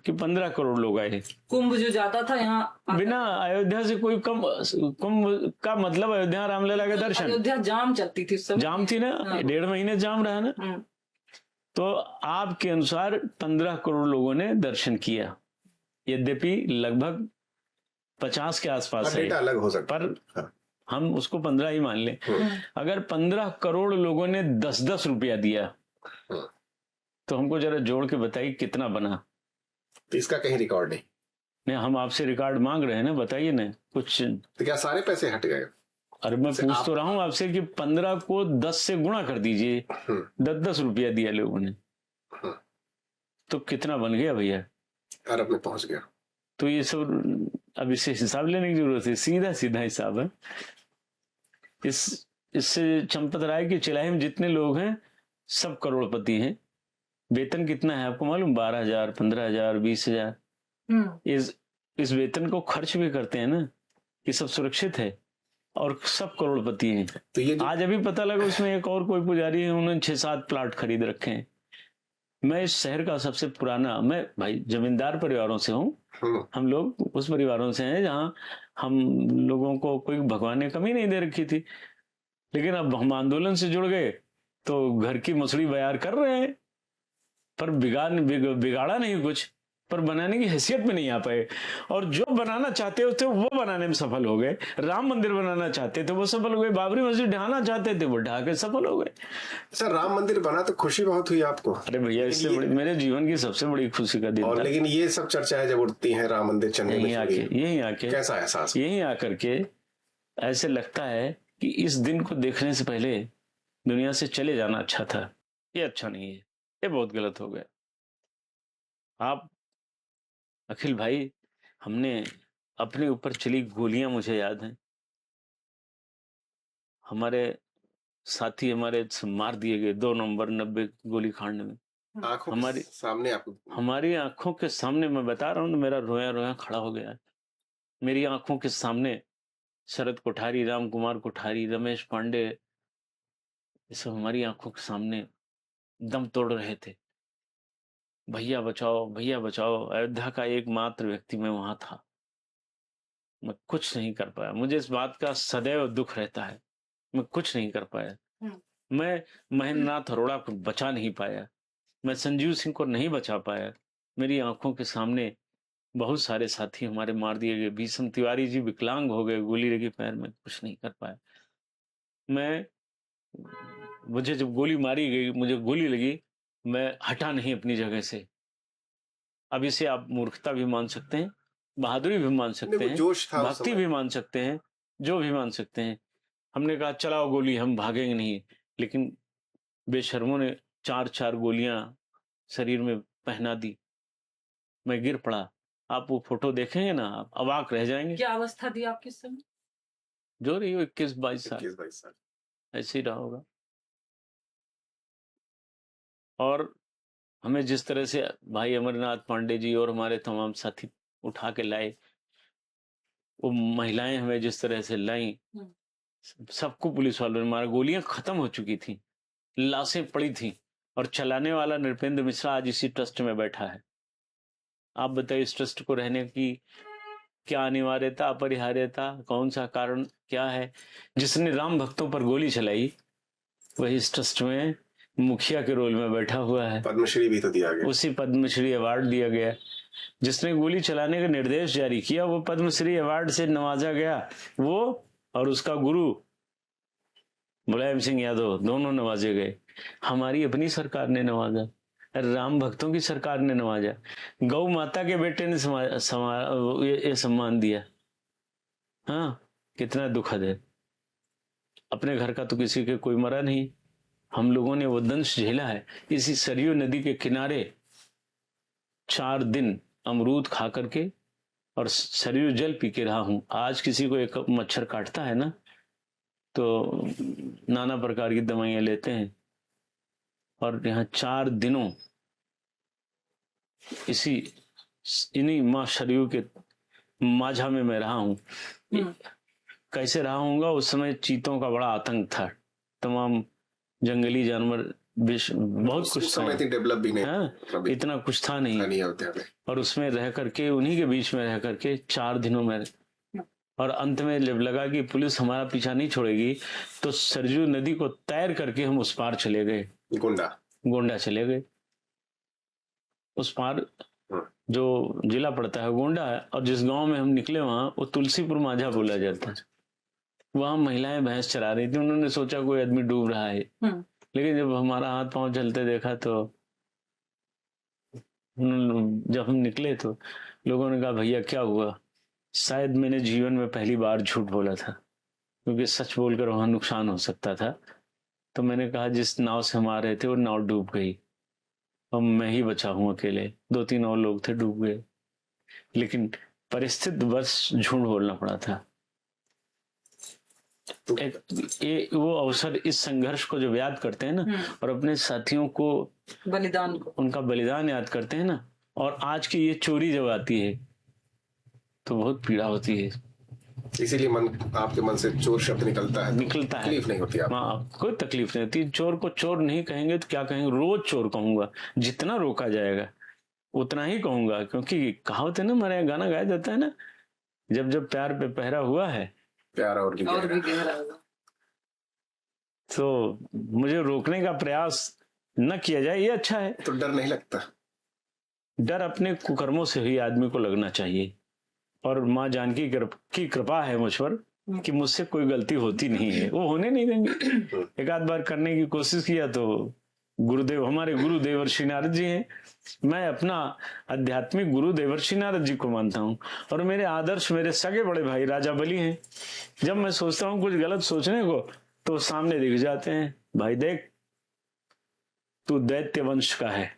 कि 15 करोड़ लोग आए। कुंभ जो जाता था यहाँ बिना अयोध्या से कोई कम, कुंभ का मतलब अयोध्या रामलला के दर्शन। अयोध्या जाम चलती थी, जाम थी ना, 1.5 महीने जाम रहा ना। तो आपके अनुसार 15 करोड़ लोगों ने दर्शन किया, यद्यपि लगभग 50 के आसपास है, अलग हो सकता, पर हम उसको 15 ही मान लें। अगर 15 करोड़ लोगों ने 10-10 रुपया दिया, तो हमको जरा जोड़ के बताइए कितना बना? तो इसका कहीं रिकॉर्ड नहीं। हम आपसे रिकॉर्ड मांग रहे हैं ना, बताइए ना कुछ। तो क्या सारे पैसे हट गए? अरे मैं पूछ तो रहा हूं आपसे कि 15 को 10 से गुणा कर दीजिए। 10-10 रुपया दिया लोगों ने, तो कितना बन गया भैया? अरब में पहुंच गया। तो ये सब अब इससे हिसाब लेने की जरूरत है, सीधा हिसाब है। इससे चंपत राय की चिल्लाई में जितने लोग हैं सब करोड़पति हैं। वेतन कितना है आपको मालूम? 12,000, 15,000, 20,000। इस वेतन को खर्च भी करते हैं ना कि सब सुरक्षित है और सब करोड़पति हैं। तो ये जो आज अभी पता लगा उसमें एक और कोई पुजारी है, उन्होंने 6-7 प्लाट खरीद रखे हैं। मैं इस शहर का सबसे पुराना, मैं भाई जमींदार परिवारों से हूँ, हम लोग उस परिवारों से हैं जहाँ हम लोगों को कोई भगवान ने कमी नहीं दे रखी थी, लेकिन अब हम आंदोलन से जुड़ गए तो घर की मसड़ी बयार कर रहे हैं, पर बिगाड़ा नहीं कुछ, पर बनाने की हैसियत में नहीं आ पाए। और जो बनाना चाहते थे वो बनाने में सफल हो गए। राम मंदिर बनाना चाहते थे वो सफल हो गए, बाबरी मस्जिद ढहाना चाहते थे वो ढहा के सफल हो गए। सर राम मंदिर बना तो खुशी बहुत हुई आपको? अरे भैया, इससे बड़ी मेरे जीवन की सबसे बड़ी खुशी का दिन और था। लेकिन ये सब चर्चाएं जब उठती हैं राम मंदिर चलने में, यहीं आके कैसा एहसास? यहीं आकर के ऐसे लगता है कि इस दिन को देखने से पहले दुनिया से चले जाना अच्छा था। ये अच्छा नहीं है, ये बहुत गलत हो गया। आप अखिल भाई, हमने अपने ऊपर चली गोलियां मुझे याद हैं, हमारे साथी हमारे मार दिए गए 2 नवंबर 90 गोली कांड में। हमारी सामने आपको, हमारी आंखों के सामने, मैं बता रहा हूँ, मेरा रोया रोया खड़ा हो गया। मेरी आंखों के सामने शरद कोठारी, राम कुमार कोठारी, रमेश पांडे, ये सब हमारी आंखों के सामने दम तोड़ रहे थे। भैया बचाओ, भैया बचाओ। अयोध्या का एकमात्र व्यक्ति मैं वहां था, मैं कुछ नहीं कर पाया। मुझे इस बात का सदैव दुख रहता है, मैं कुछ नहीं कर पाया। मैं महेंद्र नाथ अरोड़ा को बचा नहीं पाया, मैं संजीव सिंह को नहीं बचा पाया। मेरी आंखों के सामने बहुत सारे साथी हमारे मार दिए गए। भीषम तिवारी जी विकलांग हो गए, गोली लगी पैर में, कुछ नहीं कर पाया। मुझे जब गोली मारी गई, मुझे गोली लगी, मैं हटा नहीं अपनी जगह से। अब इसे आप मूर्खता भी मान सकते हैं, बहादुरी भी मान सकते हैं, जोश था, भक्ति भी मान सकते हैं, जो भी मान सकते हैं। हमने कहा चलाओ गोली, हम भागेंगे नहीं, लेकिन बेशर्मों ने 4-4 गोलियां शरीर में पहना दी। मैं गिर पड़ा। आप वो फोटो देखेंगे ना, आप अवाक रह जाएंगे। क्या अवस्था थी आपकी उस समय? जो रही हो 21-22 साल, 21-22 साल ऐसे ही रहा होगा। और हमें जिस तरह से भाई अमरनाथ पांडे जी और हमारे तमाम साथी उठा के लाए, वो महिलाएं हमें जिस तरह से लाई, सबको पुलिस वालों ने मारा। गोलियां खत्म हो चुकी थी, लाशें पड़ी थी, और चलाने वाला नृपेंद्र मिश्रा आज इसी ट्रस्ट में बैठा है। आप बताइए, इस ट्रस्ट को रहने की क्या अनिवार्यता, अपरिहार्यता, कौन सा कारण क्या है? जिसने राम भक्तों पर गोली चलाई वही इस ट्रस्ट में मुखिया के रोल में बैठा हुआ है। पद्मश्री भी तो दिया गया, उसी पद्मश्री अवार्ड दिया गया। जिसने गोली चलाने का निर्देश जारी किया वो पद्मश्री अवार्ड से नवाजा गया, वो और उसका गुरु मुलायम सिंह यादव, दोनों नवाजे गए। हमारी अपनी सरकार ने नवाजा, राम भक्तों की सरकार ने नवाजा, गौ माता के बेटे ने ये सम्मान दिया। हाँ, कितना दुखद है। अपने घर का तो किसी के कोई मरा नहीं, हम लोगों ने वो दंश झेला है। इसी सरयू नदी के किनारे 4 दिन अमरूद खा करके और सरयू जल पी के रहा हूं। आज किसी को एक मच्छर काटता है ना, तो नाना प्रकार की दवाइयां लेते हैं, और यहाँ 4 दिनों इन्हीं माँ सरयू के माझा में मैं रहा हूं। कैसे रहा हूँगा? उस समय चीतों का बड़ा आतंक था, तमाम जंगली जानवर, बहुत कुछ समय डेवलप भी नहीं, हाँ, इतना कुछ था नहीं होते हैं। और उसमें रह करके, उन्हीं के बीच में रह करके 4 दिनों में, और अंत में जब लगा कि पुलिस हमारा पीछा नहीं छोड़ेगी, तो सरयू नदी को तैर करके हम उस पार चले गए, गोंडा चले गए। उस पार जो जिला पड़ता है गोंडा है, और जिस गांव में हम निकले वहां वो तुलसीपुर माझा बोला जाता है। वहां महिलाएं भैंस चरा रही थी, उन्होंने सोचा कोई आदमी डूब रहा है, लेकिन जब हमारा हाथ पांव चलते देखा तो जब हम निकले तो लोगों ने कहा भैया क्या हुआ? शायद मैंने जीवन में पहली बार झूठ बोला था, क्योंकि सच बोलकर वहां नुकसान हो सकता था। तो मैंने कहा जिस नाव से हम आ रहे थे वो नाव डूब गई, और मैं ही बचा हूं अकेले, 2-3 और लोग थे डूब गए, लेकिन परिस्थिति बस झूठ बोलना पड़ा था। वो अवसर, इस संघर्ष को जब याद करते हैं ना, और अपने साथियों को बलिदान को, उनका बलिदान याद करते हैं ना, और आज की ये चोरी जब आती है, तो बहुत पीड़ा होती है। इसीलिए मन आपके मन से चोर शब्द निकलता है, निकलता है। तकलीफ नहीं होती आपको? हाँ, कोई तकलीफ नहीं होती। चोर को चोर नहीं कहेंगे तो क्या कहेंगे, रोज चोर कहूंगा, जितना रोका जाएगा उतना ही कहूंगा, क्योंकि कहावत है ना, हमारे यहाँ गाना गाया जाता है ना, जब जब प्यार पे पहरा हुआ है प्यार और भी और गहरा। भी गहरा होगा। तो मुझे रोकने का प्रयास न किया जाए, ये अच्छा है। तो डर नहीं लगता? डर अपने कुकर्मों से ही आदमी को लगना चाहिए, और माँ जानकी की कृपा है मुझ पर कि मुझसे कोई गलती होती नहीं है, वो होने नहीं देंगे। एक आध बार करने की कोशिश किया तो गुरुदेव, हमारे गुरु देवर्षि नारद जी हैं, मैं अपना आध्यात्मिक गुरु देवर्षि नारद जी को मानता हूँ, और मेरे आदर्श मेरे सगे बड़े भाई राजा बलि हैं। जब मैं सोचता हूँ कुछ गलत सोचने को तो सामने दिख जाते हैं, भाई देख तू दैत्य वंश का है,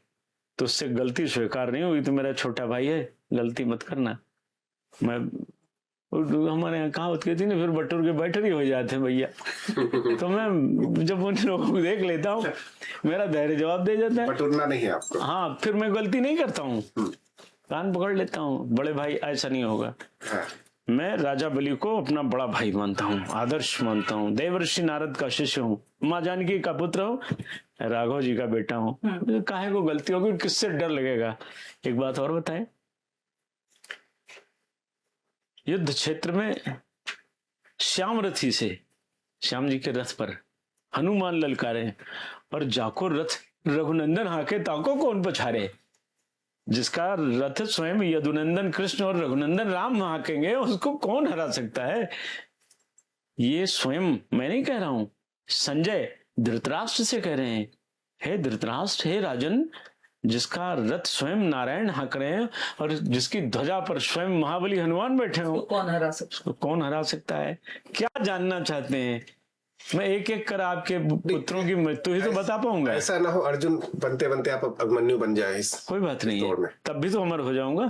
तुझसे गलती स्वीकार नहीं हुई, तो मेरा छोटा भाई है, गलती मत करना। मैं हमारे यहाँ कहावत कहती ना, फिर बटोर के बैठर ही हो जाते हैं भैया। तो मैं जब उन लोगों को देख लेता हूँ, मेरा धैर्य जवाब दे जाता है। बटुरना नहीं है आपको? हाँ, फिर मैं गलती नहीं करता हूँ, कान पकड़ लेता हूँ, बड़े भाई ऐसा नहीं होगा। हाँ। मैं राजा बलि को अपना बड़ा भाई मानता हूँ, आदर्श मानता हूँ, देवर्षि नारद का शिष्य हूँ, माँ जानकी का पुत्र हूँ, राघव जी का बेटा हूँ। काहे को गलती होगी, किससे डर लगेगा। एक बात और बताएं, युद्ध क्षेत्र में श्याम रथी से, श्याम जी के रथ पर हनुमान ललकारे, और जाको रथ रघुनंदन हाके ताको कौन पछारे। जिसका रथ स्वयं यदुनंदन कृष्ण और रघुनंदन राम हाकेंगे, उसको कौन हरा सकता है। ये स्वयं मैं नहीं कह रहा हूं, संजय धृतराष्ट्र से कह रहे हैं, हे धृतराष्ट्र, हे राजन, जिसका रथ स्वयं नारायण हाँक रहे हैं और जिसकी ध्वजा पर स्वयं महाबली हनुमान बैठे हो, कौन हरा सकता, कौन हरा सकता है। क्या जानना चाहते हैं, मैं एक एक कर आपके पुत्रों की मृत्यु ही तो बता पाऊंगा। ऐसा ना हो अर्जुन बनते बनते आप अभिमन्यु बन जाए इस कोई बात नहीं दौड़ में। है, तब भी तो अमर हो जाऊंगा।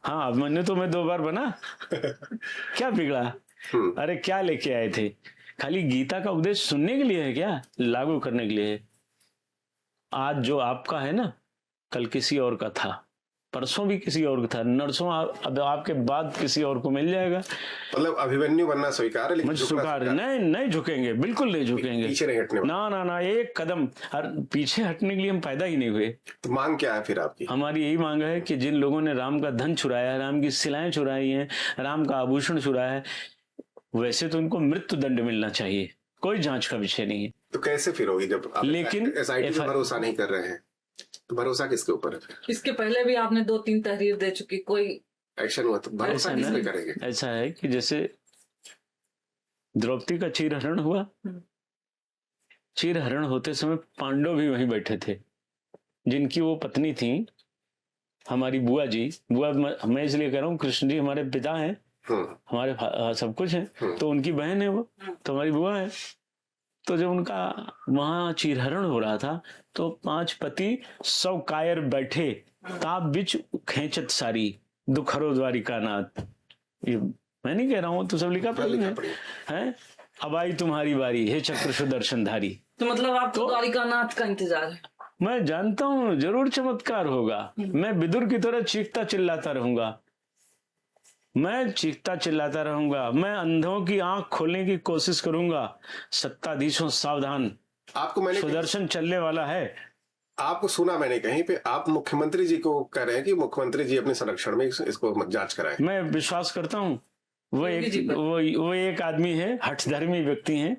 हाँ, अभिमन्यु तो मैं 2 बार बना। क्या बिगड़ा। अरे क्या लेके आए थे, खाली गीता का उपदेश सुनने के लिए है क्या, लागू करने के लिए है। आज जो आपका है ना, कल किसी और का था, परसों भी किसी और का था, नरसों अब आपके बाद किसी और को मिल जाएगा। मतलब अभिमन्यु बनना स्वीकार है, लेकिन स्वीकार नहीं, नहीं झुकेंगे, बिल्कुल नहीं झुकेंगे, पीछे नहीं हटने। ना ना ना, एक कदम पीछे हटने के लिए हम पैदा ही नहीं हुए। तो मांग क्या है फिर आपकी? हमारी यही मांग है कि जिन लोगों ने राम का धन चुराया है, राम की शिलाएं चुराई हैं, राम का आभूषण चुराया है, वैसे तो उनको मृत्यु दंड मिलना चाहिए, कोई जांच का विषय नहीं है। तो कैसे फिर होगी जब आप लेकिन SIT पे भरोसा नहीं कर रहे हैं, तो भरोसा किसके ऊपर है? इसके पहले भी आपने 2-3 तहरीर दे चुकी, कोई एक्शन हुआ तो भरोसा किस पे करेंगे? ऐसा है कि जैसे द्रौपदी का चीरहरण हुआ, चीरहरण होते समय पांडव भी वहीं बैठे थे, जिनकी वो पत्नी थी हमारी बुआ जी। बुआ मैं इसलिए कह रहा हूँ, कृष्ण जी हमारे पिता हैं, हमारे सब कुछ है, तो उनकी बहन है वो, तो हमारी बुआ है। तो जब उनका वहां चीरहरण हो रहा था तो 5 पति 100 कायर बैठे, ताप बिच खेचत सारी, दुखरो द्वारिका नाथ। ये मैं नहीं कह रहा हूँ, तो सब लिखा पढ़ी है। अब आई तुम्हारी बारी, हे चक्र सुदर्शन धारी। तो मतलब आपको द्वारिका नाथ का इंतजार है? मैं जानता हूँ जरूर चमत्कार होगा। मैं विदुर की तरह चीखता चिल्लाता रहूंगा, मैं चीखता चिल्लाता रहूंगा, मैं अंधों की आंख खोलने की कोशिश करूंगा। सत्ताधीशों सावधान, आपको मैंने सुदर्शन चलने वाला है। आपको सुना मैंने कहीं पे, आप मुख्यमंत्री जी को कह रहे हैं कि मुख्यमंत्री जी अपने संरक्षण में इसको जांच कराएं। मैं विश्वास करता हूँ वो एक आदमी है, हठधर्मी व्यक्ति है,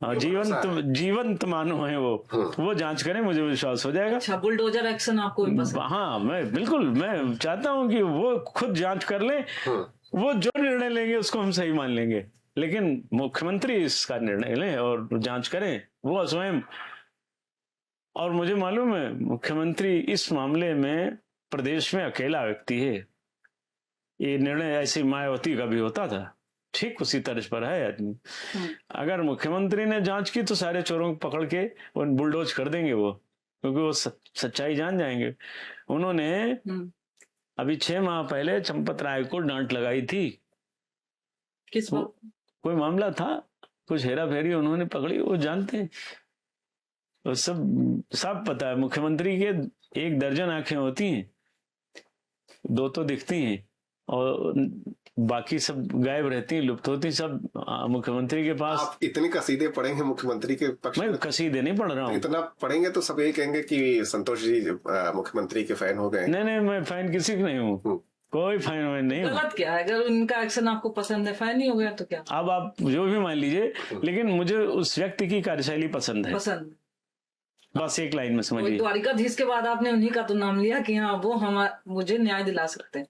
जीवंत मानो है वो जांच करें, मुझे विश्वास हो जाएगा। अच्छा, बुलडोजर एक्शन आपको भी पसंद? हाँ, मैं चाहता हूँ कि वो खुद जांच कर ले, वो जो निर्णय लेंगे उसको हम सही मान लेंगे, लेकिन मुख्यमंत्री इसका निर्णय लें और जांच करें वो स्वयं। और मुझे मालूम है मुख्यमंत्री इस मामले में प्रदेश में अकेला व्यक्ति है। ये निर्णय ऐसी मायावती का भी होता था, ठीक उसी तर्ज पर है आदमी। अगर मुख्यमंत्री ने जांच की तो सारे चोरों को पकड़ के वो बुलडोज कर देंगे वो, क्योंकि वो सच्चाई जान जाएंगे। उन्होंने अभी 6 माह पहले चंपत राय को डांट लगाई थी। किस बात? कोई मामला था, कुछ हेरा फेरी उन्होंने पकड़ी, वो जानते हैं, वो सब पता है। मुख्यमंत्री के 1 दर्जन आंखें होती हैं, 2 तो दिखती हैं और बाकी सब गायब रहती हैं, लुप्त होती, सब मुख्यमंत्री के पास। आप इतने कसीदे पढ़ेंगे मुख्यमंत्री के पक्ष मैं में? कसीदे नहीं पढ़ रहा हूँ। इतना पढ़ेंगे तो सब यही कहेंगे कि संतोष जी मुख्यमंत्री के फैन हो गए। नहीं, मैं फैन किसी की नहीं हूँ, कोई फैन वैन नहीं हूँ। गलत क्या है? अगर उनका एक्शन आपको पसंद है, फैन नहीं हो गया तो क्या? अब आप जो भी मान लीजिए, लेकिन मुझे उस व्यक्ति की कार्यशैली पसंद है, पसंद। बस एक लाइन में समझिए। द्वारिकाधीश के बाद आपने उन्हीं का तो नाम लिया कि हाँ वो मुझे न्याय दिला सकते हैं।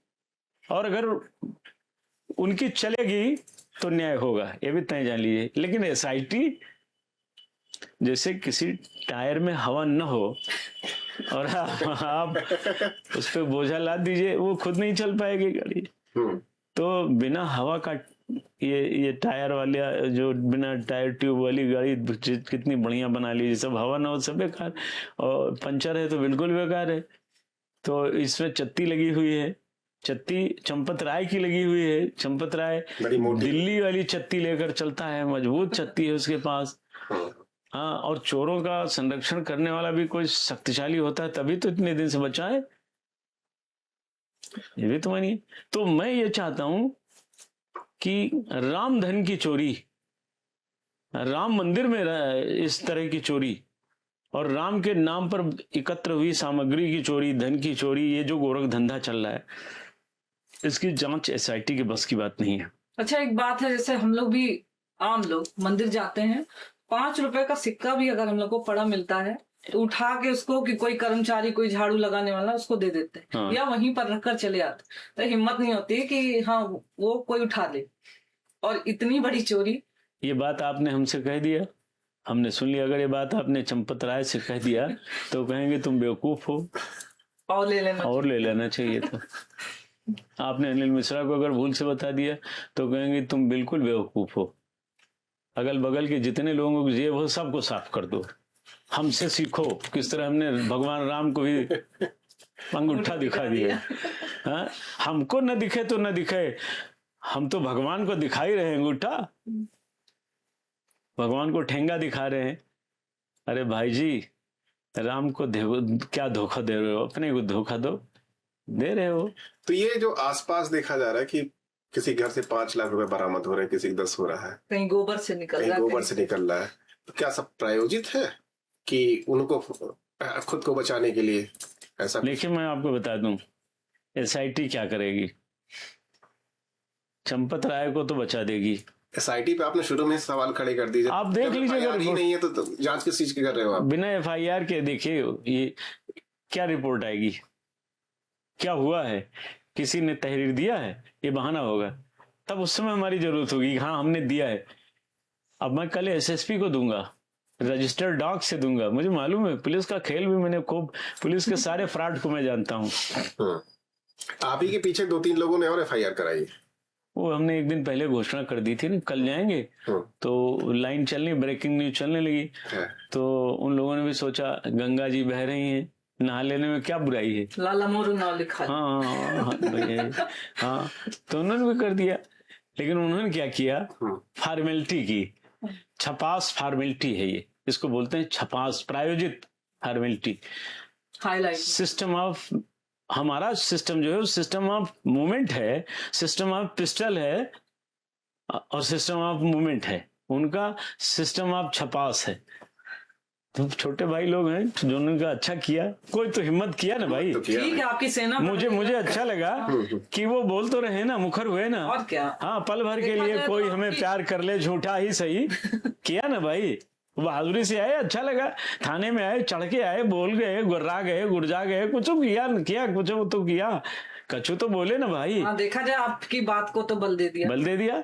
और अगर उनकी चलेगी तो न्याय होगा, ये भी तय जान लीजिए। लेकिन एसआईटी जैसे किसी टायर में हवा न हो और आप उस पर बोझा लाद दीजिए, वो खुद नहीं चल पाएगी गाड़ी। तो बिना हवा का ये टायर वाला, जो बिना टायर ट्यूब वाली गाड़ी कितनी बढ़िया बना लीजिए, सब हवा ना हो सब बेकार, और पंचर है तो बिल्कुल बेकार है। तो इसमें चत्ती लगी हुई है, चत्ती चंपत राय की लगी हुई है। चंपत राय दिल्ली वाली चत्ती लेकर चलता है, मजबूत चत्ती है उसके पास। हाँ, और चोरों का संरक्षण करने वाला भी कोई शक्तिशाली होता है, तभी तो इतने दिन से बचा है। ये भी तो मानिए। तो मैं ये चाहता हूं कि राम धन की चोरी, राम मंदिर में इस तरह की चोरी, और राम के नाम पर एकत्र हुई सामग्री की चोरी, धन की चोरी, ये जो गोरख धंधा चल रहा है, इसकी जांच एसआईटी के बस की बात नहीं है। अच्छा, एक बात है, जैसे हम लोग भी आम लोग मंदिर जाते हैं, 5 रुपए का सिक्का भी अगर हम लोग को पड़ा मिलता है तो उठा के उसको, कि कोई कर्मचारी, कोई झाड़ू लगाने वाला, उसको दे देते हैं। हाँ। या वहीं पर रखकर चले आते, तो हिम्मत नहीं होती कि हाँ वो कोई उठा ले। और इतनी बड़ी चोरी। ये बात आपने हमसे कह दिया, हमने सुन लिया। अगर ये बात आपने चंपत राय से कह दिया तो कहेंगे तुम बेवकूफ हो, और ले लेना चाहिए था। आपने अनिल मिश्रा को अगर भूल से बता दिया तो कहेंगे तुम बिल्कुल बेवकूफ हो। अगल बगल के जितने लोगों को जेब हो सबको साफ कर दो, हमसे सीखो किस तरह हमने भगवान राम को भी अंगूठा दिखा दिया। हाँ, हमको न दिखे तो न दिखे, हम तो भगवान को दिखा ही रहे हैं अंगूठा, भगवान को ठेंगा दिखा रहे हैं। अरे भाई जी, राम को क्या धोखा दे रहे हो? अपने को धोखा दे रहे हो। तो ये जो आसपास देखा जा रहा है कि किसी घर से 5 लाख रुपए बरामद हो रहे हैं, किसी 10 हो रहा है, कहीं गोबर से निकल रहा है, तो क्या सब प्रायोजित है कि उनको खुद को बचाने के लिए ऐसा? देखिए, मैं आपको बता दूं, एसआईटी क्या करेगी? चंपत राय को तो बचा देगी। एसआईटी पे आपने शुरू में सवाल खड़े कर दीजिए। आप देख लीजिए, अगर नहीं है तो जांच किस चीज की कर रहे हो आप? बिना एफआईआर के देखिए ये क्या रिपोर्ट आएगी, क्या हुआ है, किसी ने तहरीर दिया है, ये बहाना होगा। तब उस समय हमारी जरूरत होगी, हाँ हमने दिया है। अब मैं कल एसएसपी को दूंगा, रजिस्टर्ड डॉग से दूंगा। मुझे मालूम है पुलिस का खेल भी, मैंने खूब पुलिस के सारे फ्रॉड को मैं जानता हूँ। आप ही के पीछे 2-3 लोगों ने और एफआईआर कराई। वो हमने एक दिन पहले घोषणा कर दी थी ना, कल जाएंगे, तो लाइन चलनी, ब्रेकिंग न्यूज चलने लगी। तो उन लोगों ने भी सोचा गंगा जी बह रही हैं, नहा लेने में क्या बुराई है, लाला मोरू नाम लिखा है। हाँ, तो उन्होंने भी कर दिया। लेकिन उन्होंने क्या किया, फॉर्मेलिटी की, छपास फॉर्मेलिटी है ये, इसको बोलते हैं छपास, प्रायोजित फॉर्मेलिटी। हाईलाइट सिस्टम ऑफ, हमारा सिस्टम जो है सिस्टम ऑफ मूवमेंट है, सिस्टम ऑफ पिस्टल है और सिस्टम ऑफ मूवमेंट है, उनका सिस्टम ऑफ छपास है। तो छोटे भाई लोग हैं जो उनका अच्छा किया, कोई तो हिम्मत किया ना भाई। ठीक है, आपकी सेना। मुझे अच्छा लगा कि वो बोल तो रहे ना, मुखर हुए ना। और क्या, हाँ, पल भर के लिए कोई हमें प्यार कर ले, झूठा ही सही, किया ना भाई। बहादुरी से आए, अच्छा लगा, थाने में आए, चढ़ के आए, बोल गए, गुर्रा गए, गुरजा गए, कुछ किया कुछ तो किया, कछु तो बोले ना भाई। हाँ, देखा जाए आपकी बात को तो बल दे दिया।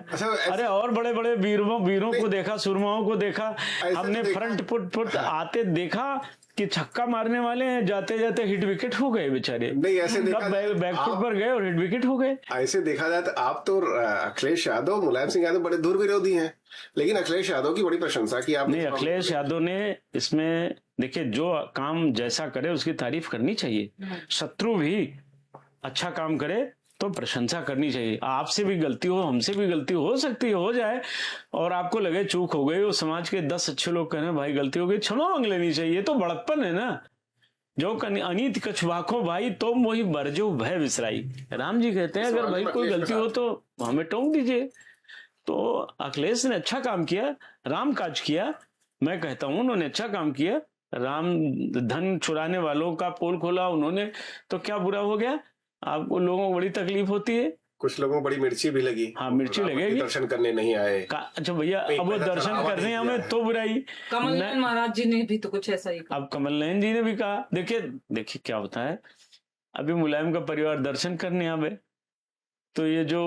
अरे और बड़े बड़े वीरों को देखा, सुरमाओं को देखा, हमने फ्रंट फुट आते देखा कि छक्का मारने वाले हैं, जाते जाते हिट विकेट हो गए बेचारे। नहीं, ऐसे देखा बैकफुट पर गए और हिट विकेट हो गए। ऐसे देखा जाए तो आप तो अखिलेश यादव, मुलायम सिंह यादव बड़े दूर विरोधी हैं, लेकिन अखिलेश यादव की बड़ी प्रशंसा की आपने। नहीं, अखिलेश यादव ने इसमें, देखिए, जो काम जैसा करे उसकी तारीफ करनी चाहिए। शत्रु भी अच्छा काम करे तो प्रशंसा करनी चाहिए। आपसे भी गलती हो, हमसे भी गलती हो सकती है, हो जाए, और आपको लगे चूक हो गई, वो समाज के 10 अच्छे लोग कह रहे हैं भाई गलती हो गई, क्षमा मांग लेनी चाहिए, तो बड़प्पन है ना। जो अनीत कछुआखो भाई तो मोहि बरजो भय विसराई। राम जी कहते हैं अगर भाई कोई गलती हो तो हमें टोक दीजिए। तो अखिलेश ने अच्छा काम किया, राम काज किया। मैं कहता हूं उन्होंने अच्छा काम किया। राम धन चुराने वालों का पोल खोला उन्होंने, तो क्या बुरा हो गया? आपको लोगों को बड़ी तकलीफ होती है, कुछ लोगों को बड़ी मिर्ची भी लगी। हाँ मिर्ची राम के लगेगी। दर्शन करने नहीं आए। अच्छा भैया, अब वो दर्शन कर रहे हैं हमें तो बुराई। कमल नयन महाराज जी ने भी तो कुछ ऐसा ही कहा। अब कमल नयन जी ने भी कहा, देखिए क्या होता है, अभी मुलायम का परिवार दर्शन करने आवे तो ये जो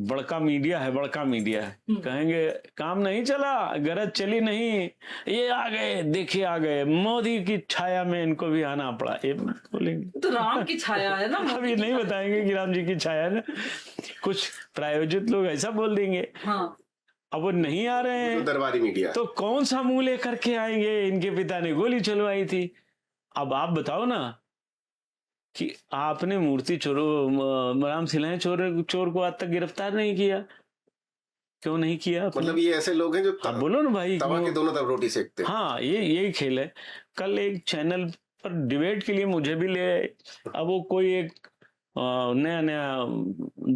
बड़का मीडिया है कहेंगे काम नहीं चला, गरज चली नहीं, ये आ गए, देखिए आ गए, मोदी की छाया में इनको भी आना पड़ा, ये बोलेंगे। तो राम की छाया है ना। अब ये नहीं बताएंगे कि राम जी की छाया है ना, कुछ प्रायोजित लोग ऐसा बोल देंगे। हाँ। अब वो नहीं आ रहे हैं दरबारी मीडिया तो कौन सा मुंह लेकर के आएंगे? इनके पिता ने गोली चलवाई थी। अब आप बताओ ना कि आपने मूर्ति राम शिलाएं चोर को आज तक गिरफ्तार नहीं किया, क्यों नहीं किया? मतलब ये ऐसे लोग हैं जो आप बोलो ना भाई, तवा के दोनों तरफ रोटी सेकते हैं। हाँ यही खेल है। कल एक चैनल पर डिबेट के लिए मुझे भी ले आए। अब वो कोई एक नया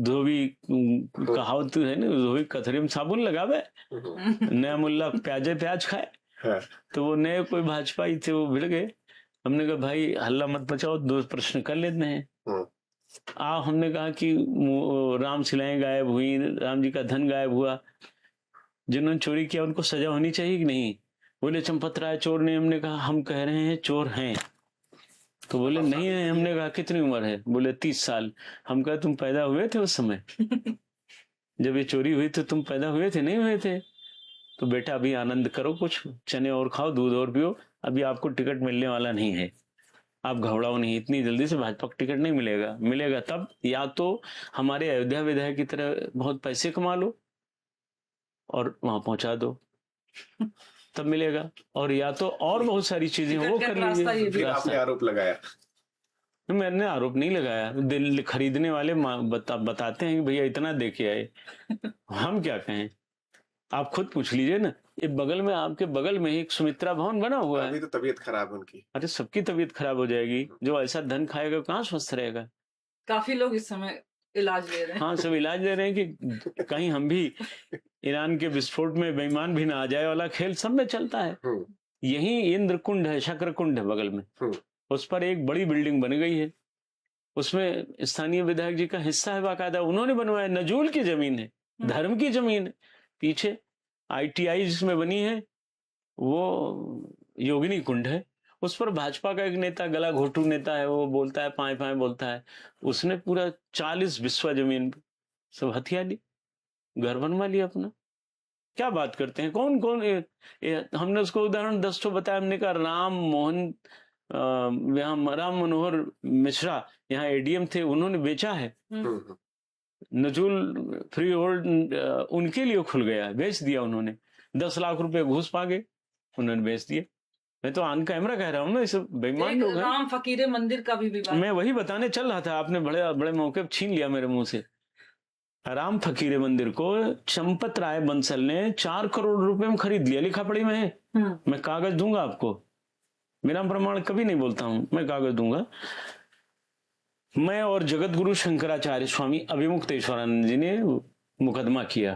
धोबी कहावत है ना, धोबी कथरी में साबुन लगावे, नया मुल्ला प्याज खाए। हाँ। तो वो नए कोई भाजपाई थे, वो भिड़ गए। हमने कहा भाई हल्ला मत मचाओ, दो प्रश्न कर लेते हैं। हमने कहा कि राम शिलाएं गायब हुई, राम जी का धन गायब हुआ, जिन्होंने चोरी किया उनको सजा होनी चाहिए कि नहीं? बोले चंपत राय चोर नहीं। हमने कहा हम कह रहे हैं चोर हैं। तो बोले नहीं है। हमने कहा कितनी उम्र है? बोले 30 साल। हम कहा तुम पैदा हुए थे उस समय जब ये चोरी हुई तो तुम पैदा हुए थे? नहीं हुए थे। तो बेटा अभी आनंद करो, कुछ चने और खाओ, दूध और पियो, अभी आपको टिकट मिलने वाला नहीं है, आप घबराओ नहीं, इतनी जल्दी से भाजपा को टिकट नहीं मिलेगा तब या तो हमारे अयोध्या विधायक की तरह बहुत पैसे कमा लो और वहां पहुंचा दो तब मिलेगा, और या तो और बहुत सारी चीजें वो कर लीजिए। आपने आरोप लगाया? मैंने आरोप नहीं लगाया, दिल खरीदने वाले बताते हैं कि भैया इतना दे के आए, हम क्या कहें? आप खुद पूछ लीजिए ना। ये बगल में, आपके बगल में एक सुमित्रा भवन बना हुआ है। अभी तो तबीयत खराब है उनकी। अरे सबकी तबीयत खराब हो जाएगी, जो ऐसा धन खाएगा कहाँ स्वस्थ रहेगा? काफी लोग इस समय इलाज ले रहे हैं। हाँ सब इलाज ले रहे हैं कि कहीं हम भी ईरान के विस्फोट में बेईमान भी ना आ जाए वाला खेल सब में चलता है। यही इंद्र कुंड है, शक्र कुंड है बगल में, उस पर एक बड़ी बिल्डिंग बन गई है, उसमें स्थानीय विधायक जी का हिस्सा है, बाकायदा उन्होंने बनवाया, नजूल की जमीन है, धर्म की जमीन है। पीछे ITI जिसमें बनी है वो योगिनी कुंड है, उस पर भाजपा का एक नेता, गला घोटू नेता है, वो बोलता है पाए पाए बोलता है, उसने पूरा 40 बिस्वा जमीन सब हथिया ली, घर बनवा लिया अपना। क्या बात करते हैं? कौन कौन हमने उसको उदाहरण 10 तो बताया। हमने कहा राम मनोहर मिश्रा यहाँ ADM थे, उन्होंने बेचा है। नजूल फ्री होल्ड उनके लिए खुल गया, बेच दिया उन्होंने, 10 लाख रुपए घूस पागे उन्होंने बेच दिए। मैं तो ऑन कैमरा कह रहा हूँ ना, इस बेईमान लोग हैं। राम फकीरे मंदिर का भी विवाद, मैं वही बताने चल रहा था, आपने बड़े बड़े मौके पर छीन लिया मेरे मुंह से। राम फकीरे मंदिर को चंपत राय बंसल ने 4 करोड़ रुपए में खरीद लिया, लिखा पढ़ी में है। मैं कागज दूंगा आपको, मेरा प्रमाण कभी नहीं बोलता हूं, मैं कागज दूंगा। मैं और जगत गुरु शंकराचार्य स्वामी अभिमुक्तेश्वरानंद जी ने मुकदमा किया।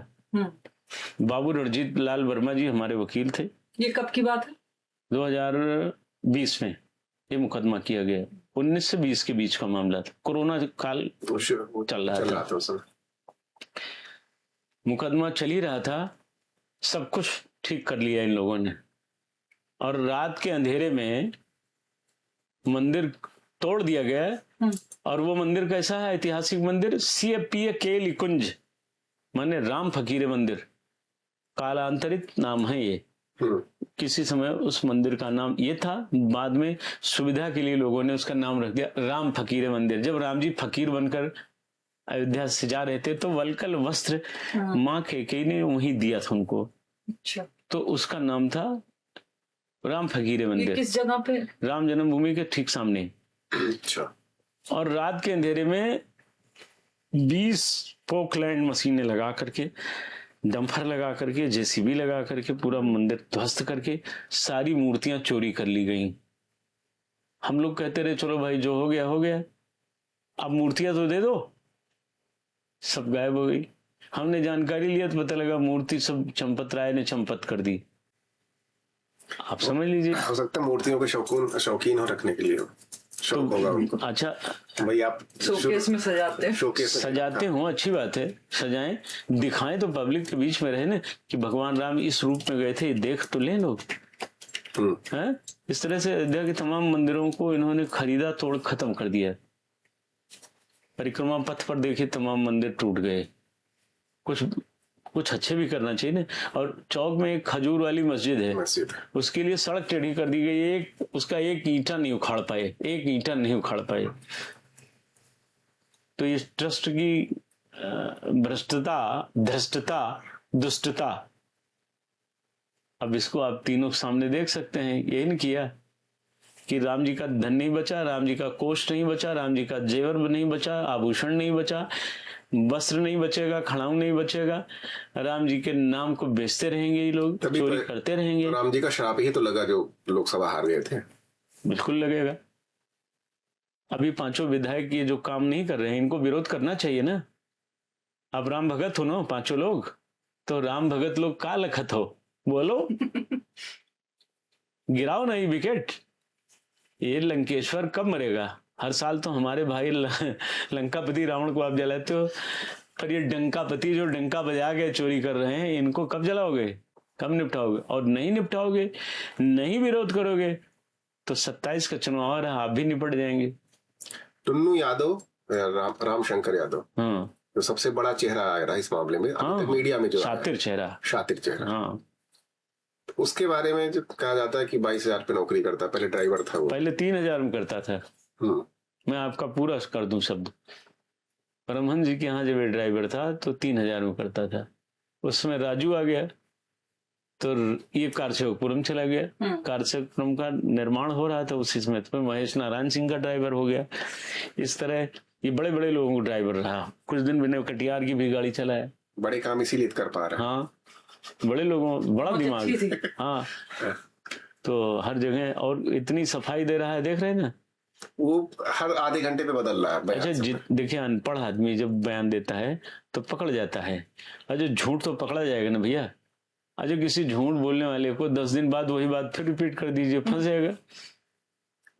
बाबू रणजीत लाल वर्मा जी हमारे वकील थे। ये कब की बात है? 2020 में ये मुकदमा किया गया। 19 से 20 के बीच का मामला था, कोरोना काल चल रहा था। मुकदमा चल ही रहा था, सब कुछ ठीक कर लिया इन लोगों ने, और रात के अंधेरे में मंदिर तोड़ दिया गया। और वो मंदिर कैसा है? ऐतिहासिक मंदिर, CFPA केली कुंज, माने राम फकीरे मंदिर, कालांतरित नाम है ये। किसी समय उस मंदिर का नाम ये था, बाद में सुविधा के लिए लोगों ने उसका नाम रख दिया राम फकीरे मंदिर। जब राम जी फकीर बनकर अयोध्या से जा रहे थे तो वलकल वस्त्र माँ कैकेयी ने वहीं दिया था उनको। अच्छा। तो उसका नाम था राम फकीरे मंदिर। किस जगह पे? राम जन्मभूमि के ठीक सामने। अच्छा। और रात के अंधेरे में 20 पोकलैंड मशीनें लगा करके, डंफर लगा करके, JCB लगा करके पूरा मंदिर ध्वस्त करके सारी मूर्तियां चोरी कर ली गई। हम लोग कहते रहे चलो भाई जो हो गया हो गया, अब मूर्तियां तो दे दो, सब गायब हो गई। हमने जानकारी लिया तो पता लगा मूर्ति सब चंपत राय ने चंपत कर दी। आप समझ लीजिए। हो सकता है मूर्तियों के शौकीन हो रखने के लिए हो, शौक होगा उनको। अच्छा भाई आप शोकेस में सजाते हैं, शोकेस में सजाते हो, अच्छी बात है, सजाएं, दिखाएं तो पब्लिक के बीच में रहे ना कि भगवान राम इस रूप में गए थे, देख तो लें लोग। हैं? इस तरह से अयोध्या के तमाम मंदिरों को इन्होंने खरीदा तोड़ खत्म कर दिया। परिक्रमा पथ पर देखिए तमाम मंदिर टूट गए। कुछ अच्छे भी करना चाहिए ना। और चौक में एक खजूर वाली मस्जिद है, उसके लिए सड़क टेढ़ी कर दी गई, उसका एक ईंटा नहीं उखाड़ पाए, एक ईंटा नहीं उखाड़ पाए। तो इस ट्रस्ट की भ्रष्टता, धृष्टता, दुष्टता, अब इसको आप तीनों सामने देख सकते हैं। यही नहीं किया कि राम जी का धन नहीं बचा, राम जी का कोष नहीं बचा, राम जी का जेवर नहीं बचा, आभूषण नहीं बचा, वस्त्र नहीं बचेगा, खड़ाऊ नहीं बचेगा, राम जी के नाम को बेचते रहेंगे ये लोग, चोरी करते रहेंगे। राम जी का श्राप ही तो लगा जो लोकसभा हार गए थे। बिल्कुल लगेगा। अभी पांचों विधायक ये जो काम नहीं कर रहे हैं, इनको विरोध करना चाहिए ना। अब राम भगत हो ना पांचों लोग, तो राम भगत लोग का लखत हो, बोलो। गिराओ ना ये विकेट। ये लंकेश्वर कब मरेगा? हर साल तो हमारे भाई लंकापति रावण को आप जलाते हो, पर ये डंकापति जो डंका बजा के चोरी कर रहे हैं, इनको कब जलाओगे, कब निपटाओगे? और नहीं निपटाओगे, नहीं विरोध करोगे तो 27 का चुनाव और आप भी निपट जाएंगे। टुन्नू यादव, राम शंकर यादव, हाँ, जो सबसे बड़ा चेहरा आ रहा है इस मामले में, हाँ, मीडिया में जो शातिर चेहरा, हाँ, उसके बारे में जो कहा जाता है कि 22,000 पे नौकरी करता, पहले ड्राइवर था वो, पहले 3,000 में करता था। मैं आपका पूरा कर दूं शब्द, परमहंस जी के यहाँ जब ड्राइवर था तो 3,000 में करता था। उसमें राजू आ गया तो ये कारसेवकपुरम चला गया, कारसेवकपुरम का निर्माण हो रहा था उसी समय, तो महेश नारायण सिंह का ड्राइवर हो गया। इस तरह ये बड़े बड़े लोगों को ड्राइवर रहा। कुछ दिन विनय कटियार की भी गाड़ी चलाया। बड़े काम इसीलिए कर पा रहा है। हाँ, बड़े लोगों, बड़ा दिमाग। हाँ, तो हर जगह, और इतनी सफाई दे रहा है, देख रहे हैं ना, वो हर आधे घंटे पे बदल रहा है। अच्छा, देखिए अनपढ़ आदमी जब बयान देता है तो पकड़ जाता है, अच्छा झूठ तो पकड़ा जाएगा ना भैया। अच्छा, किसी झूठ बोलने वाले को 10 दिन बाद वही बात फिर रिपीट कर दीजिए, फंस जाएगा।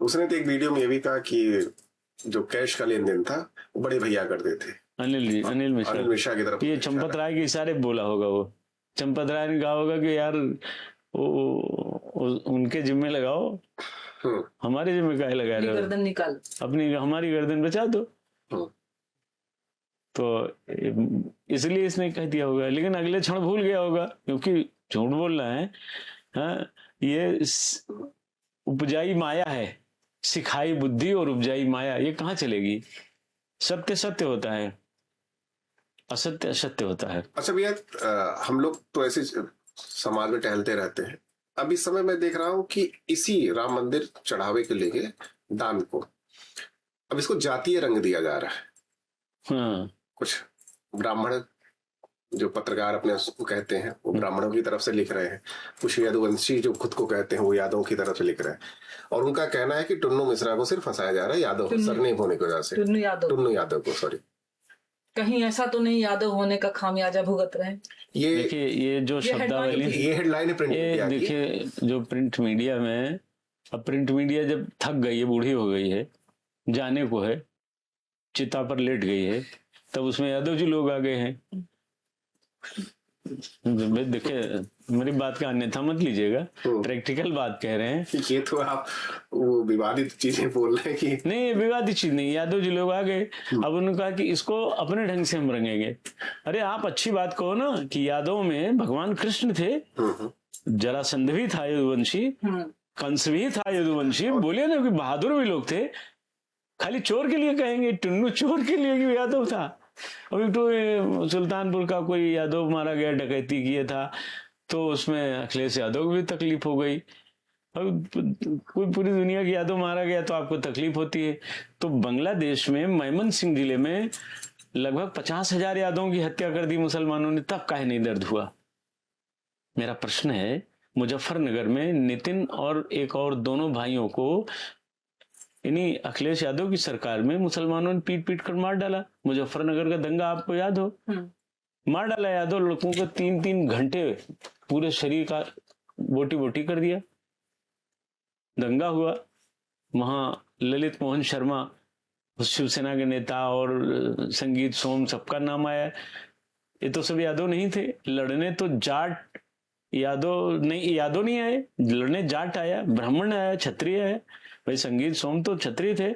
उसने तो एक वीडियो में ये भी कहा कि जो कैश का लेन देन था वो बड़े भैया करते थे, अनिल मिश्रा की तरफ। ये चंपत राय के इशारे बोला होगा, वो चंपत राय ने कहा होगा कि यार उनके जिम्मे लगाओ, हमारे जिम्मे काहे लगा रहे हो, गर्दन निकाल, अपनी हमारी गर्दन बचा दो। तो इसलिए इसने कह दिया होगा, लेकिन अगले क्षण भूल गया होगा, क्योंकि झूठ बोलना है। हाँ, ये उपजाई माया है, सिखाई बुद्धि और उपजाई माया, ये कहाँ चलेगी? सत्य सत्य होता है, असत्य असत्य होता है। अच्छा भैया, हम लोग तो ऐसे समाज में टहलते रहते हैं। अब इस समय मैं देख रहा हूँ कि इसी राम मंदिर चढ़ावे के लेके दान को अब इसको जातीय रंग दिया जा रहा है। हाँ, कुछ ब्राह्मण जो पत्रकार अपने उसको कहते हैं वो ब्राह्मणों की तरफ से लिख रहे हैं, कुछ यदुवंशी जो खुद को कहते हैं वो यादवों की तरफ से लिख रहे हैं, और उनका कहना है कि टुन्नू मिश्रा को सिर्फ फंसाया जा रहा है यादव सरनेम होने की वजह से। टुन्नू यादव को, सॉरी, कहीं ऐसा तो नहीं यादव होने का खामियाजा भुगत रहे हैं। ये देखिए, ये जो शब्दावली, ये हेडलाइन प्रिंट मीडिया की, देखिए जो प्रिंट मीडिया में, अब प्रिंट मीडिया जब थक गई है, बूढ़ी हो गई है, जाने को है, चिता पर लेट गई है, तब उसमें यादव जी लोग आ गए हैं। देखिए, मेरी बात का अन्यथा मत लीजिएगा, प्रैक्टिकल बात कह रहे हैं। ये तो आप वो विवादित चीजें बोल रहे हैं कि नहीं, विवादित चीज नहीं, यादव जी लोग आ गए। अब उन्होंने कहा कि इसको अपने ढंग से हम रंगेंगे। अरे आप अच्छी बात कहो ना कि यादव में भगवान कृष्ण थे, जरासंध भी था यदुवंशी, कंस भी था यदुवंशी, बोलिए ना कि बहादुर भी लोग थे। खाली चोर के लिए कहेंगे, टुन्नू चोर के लिए भी यादव था। अभी तो सुल्तानपुर का कोई यादव मारा गया, डकैती किया था, तो उसमें अखिलेश यादव को भी तकलीफ हो गई। अब कोई पूरी दुनिया की यादव मारा गया तो आपको तकलीफ होती है। तो बांग्लादेश में मेमन सिंह जिले में लगभग 50,000 यादवों की हत्या कर दी मुसलमानों ने, तब काहे नहीं दर्द हुआ? मेरा प्रश्न है, मुजफ्फरनगर में नितिन और एक और दोनों भाइयों को इन्हीं अखिलेश यादव की सरकार में मुसलमानों ने पीट पीट कर मार डाला। मुजफ्फरनगर का दंगा आपको याद हो, मार डाला यादव लड़कों को, 3-3 घंटे पूरे शरीर का बोटी बोटी कर दिया। दंगा हुआ, वहां ललित मोहन शर्मा शिवसेना के नेता और संगीत सोम सबका नाम आया। ये तो सब यादव नहीं थे लड़ने, तो जाट यादव नहीं आए लड़ने, जाट आया, ब्राह्मण आया, क्षत्रिय आया। भाई संगीत सोम तो क्षत्रिय थे,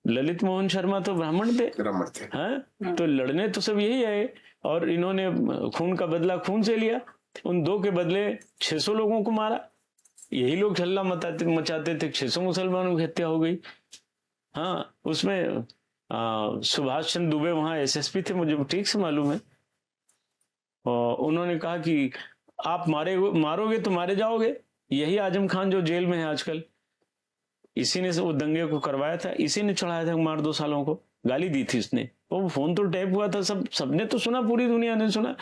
ललित मोहन शर्मा तो ब्राह्मण थे। हाँ, तो लड़ने तो सब यही आए, और इन्होंने खून का बदला खून से लिया। उन 2 के बदले 600 लोगों को मारा। यही लोग हल्ला मचाते थे, 600 मुसलमानों की हत्या हो गई। हाँ, उसमें सुभाष चंद्र दुबे वहां एसएसपी थे, मुझे ठीक से मालूम है। और उन्होंने कहा कि आप मारोगे तो मारे जाओगे। यही आजम खान जो जेल में है आजकल, इसी ने वो दंगे को करवाया था, इसी ने चढ़ाया था मार 2 सालों को, गाली दी थी इसने। वो फोन तो टैप हुआ था, सबने तो सुना, पूरी दुनिया ने सुना।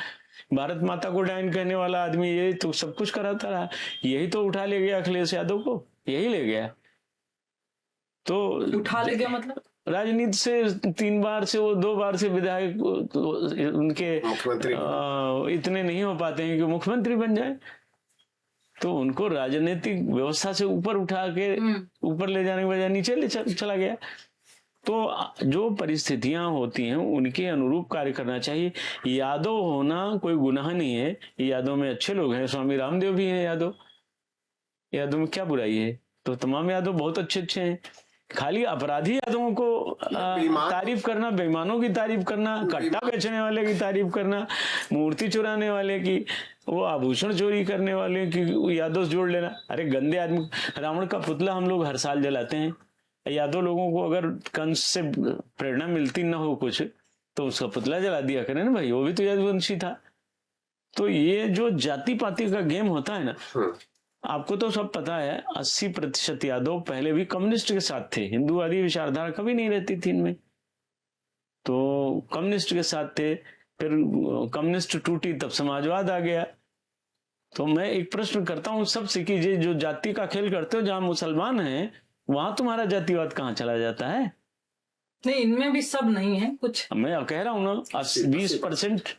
भारत माता को डायन कहने वाला आदमी ये तो सब कुछ कराता रहा, यही तो उठा ले गया अखिलेश यादव को, यही ले गया। तो उठा ले गया मतलब राजनीति से 3 बार से, वो 2 बार से विधायक उनके इतने नहीं हो पाते हैं कि मुख्यमंत्री बन जाए, तो उनको राजनीतिक व्यवस्था से ऊपर उठा के ऊपर ले जाने के बजाय नीचे ले चला गया। तो जो परिस्थितियां होती हैं उनके अनुरूप कार्य करना चाहिए। यादव होना कोई गुनाह नहीं है, यादव में अच्छे लोग हैं, स्वामी रामदेव भी हैं यादव में क्या बुराई है? तो तमाम यादव बहुत अच्छे हैं। खाली अपराधी यादवों को तारीफ करना, बेईमानों की तारीफ करना, कट्टा बेचने वाले की तारीफ करना, मूर्ति चुराने वाले की, वो आभूषण चोरी करने वाले की यादव जोड़ लेना। अरे गंदे आदमी, रावण का पुतला हम लोग हर साल जलाते हैं। यादव लोगों को अगर कंस से प्रेरणा मिलती ना हो कुछ, तो उसका पुतला जला दिया करें ना भाई, वो भी तो यादववंशी था। तो ये जो जाति पाति का गेम होता है ना, आपको तो सब पता है, 80% यादव पहले भी कम्युनिस्ट के साथ थे। हिंदूवादी विचारधारा कभी नहीं रहती थी इनमें, तो कम्युनिस्ट के साथ थे। फिर कम्युनिस्ट टूटी तब समाजवाद आ गया। तो मैं एक प्रश्न करता हूँ सबसे कि जो जाति का खेल करते हो, जहां मुसलमान हैं वहां तुम्हारा जातिवाद कहाँ चला जाता है? नहीं, इनमें भी सब नहीं है, कुछ मैं कह रहा हूँ ना, 20%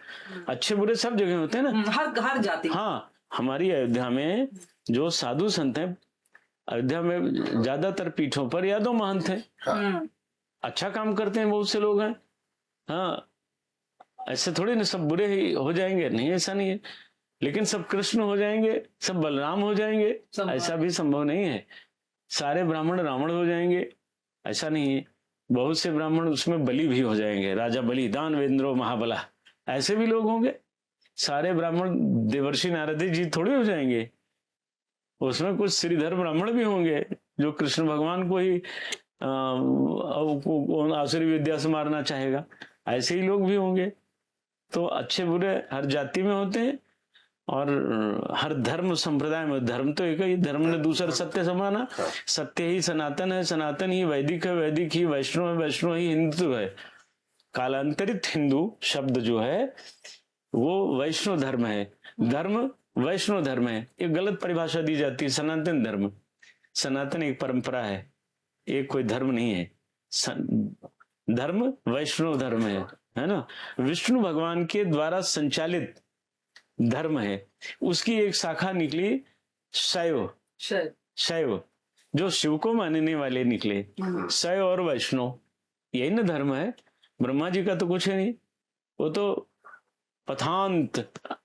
अच्छे बुरे सब जगह होते हैं ना, हर जाति। हाँ, हमारी अयोध्या में जो साधु संत हैं, अयोध्या में ज्यादातर पीठों पर यादव महंत हैं। अच्छा काम करते हैं, बहुत से लोग हैं। हाँ, ऐसे थोड़ी ना सब बुरे ही हो जाएंगे, नहीं, ऐसा नहीं है। लेकिन सब कृष्ण हो जाएंगे, सब बलराम हो जाएंगे, ऐसा भी संभव नहीं है। सारे ब्राह्मण रावण हो जाएंगे, ऐसा नहीं है। बहुत से ब्राह्मण उसमें बलि भी हो जाएंगे, राजा बलि, दानवेंद्रो महाबला, ऐसे भी लोग होंगे। सारे ब्राह्मण देवर्षि नारद जी थोड़े हो जाएंगे, उसमें कुछ श्रीधर ब्राह्मण भी होंगे जो कृष्ण भगवान को ही आसुरी विद्या से मारना चाहेगा, ऐसे ही लोग भी होंगे। तो अच्छे बुरे हर जाति में होते हैं, और हर धर्म संप्रदाय में, धर्म तो एक ही, धर्म ने दूसरा सत्य समाना। सत्य ही सनातन है, सनातन ही वैदिक है, वैदिक ही वैष्णव है, वैष्णव ही हिंदू है। कालांतरित हिंदू शब्द जो है वो वैष्णव धर्म है, धर्म वैष्णव धर्म है। एक गलत परिभाषा दी जाती है सनातन धर्म। सनातन एक परंपरा है, एक कोई धर्म नहीं है। धर्म वैष्णव धर्म है ना। विष्णु भगवान के द्वारा संचालित धर्म है, उसकी एक शाखा निकली शैव, जो शिव को मानने वाले निकले। शैव और वैष्णव, यही ना धर्म है। ब्रह्मा जी का तो कुछ है नहीं, वो तो पथांत,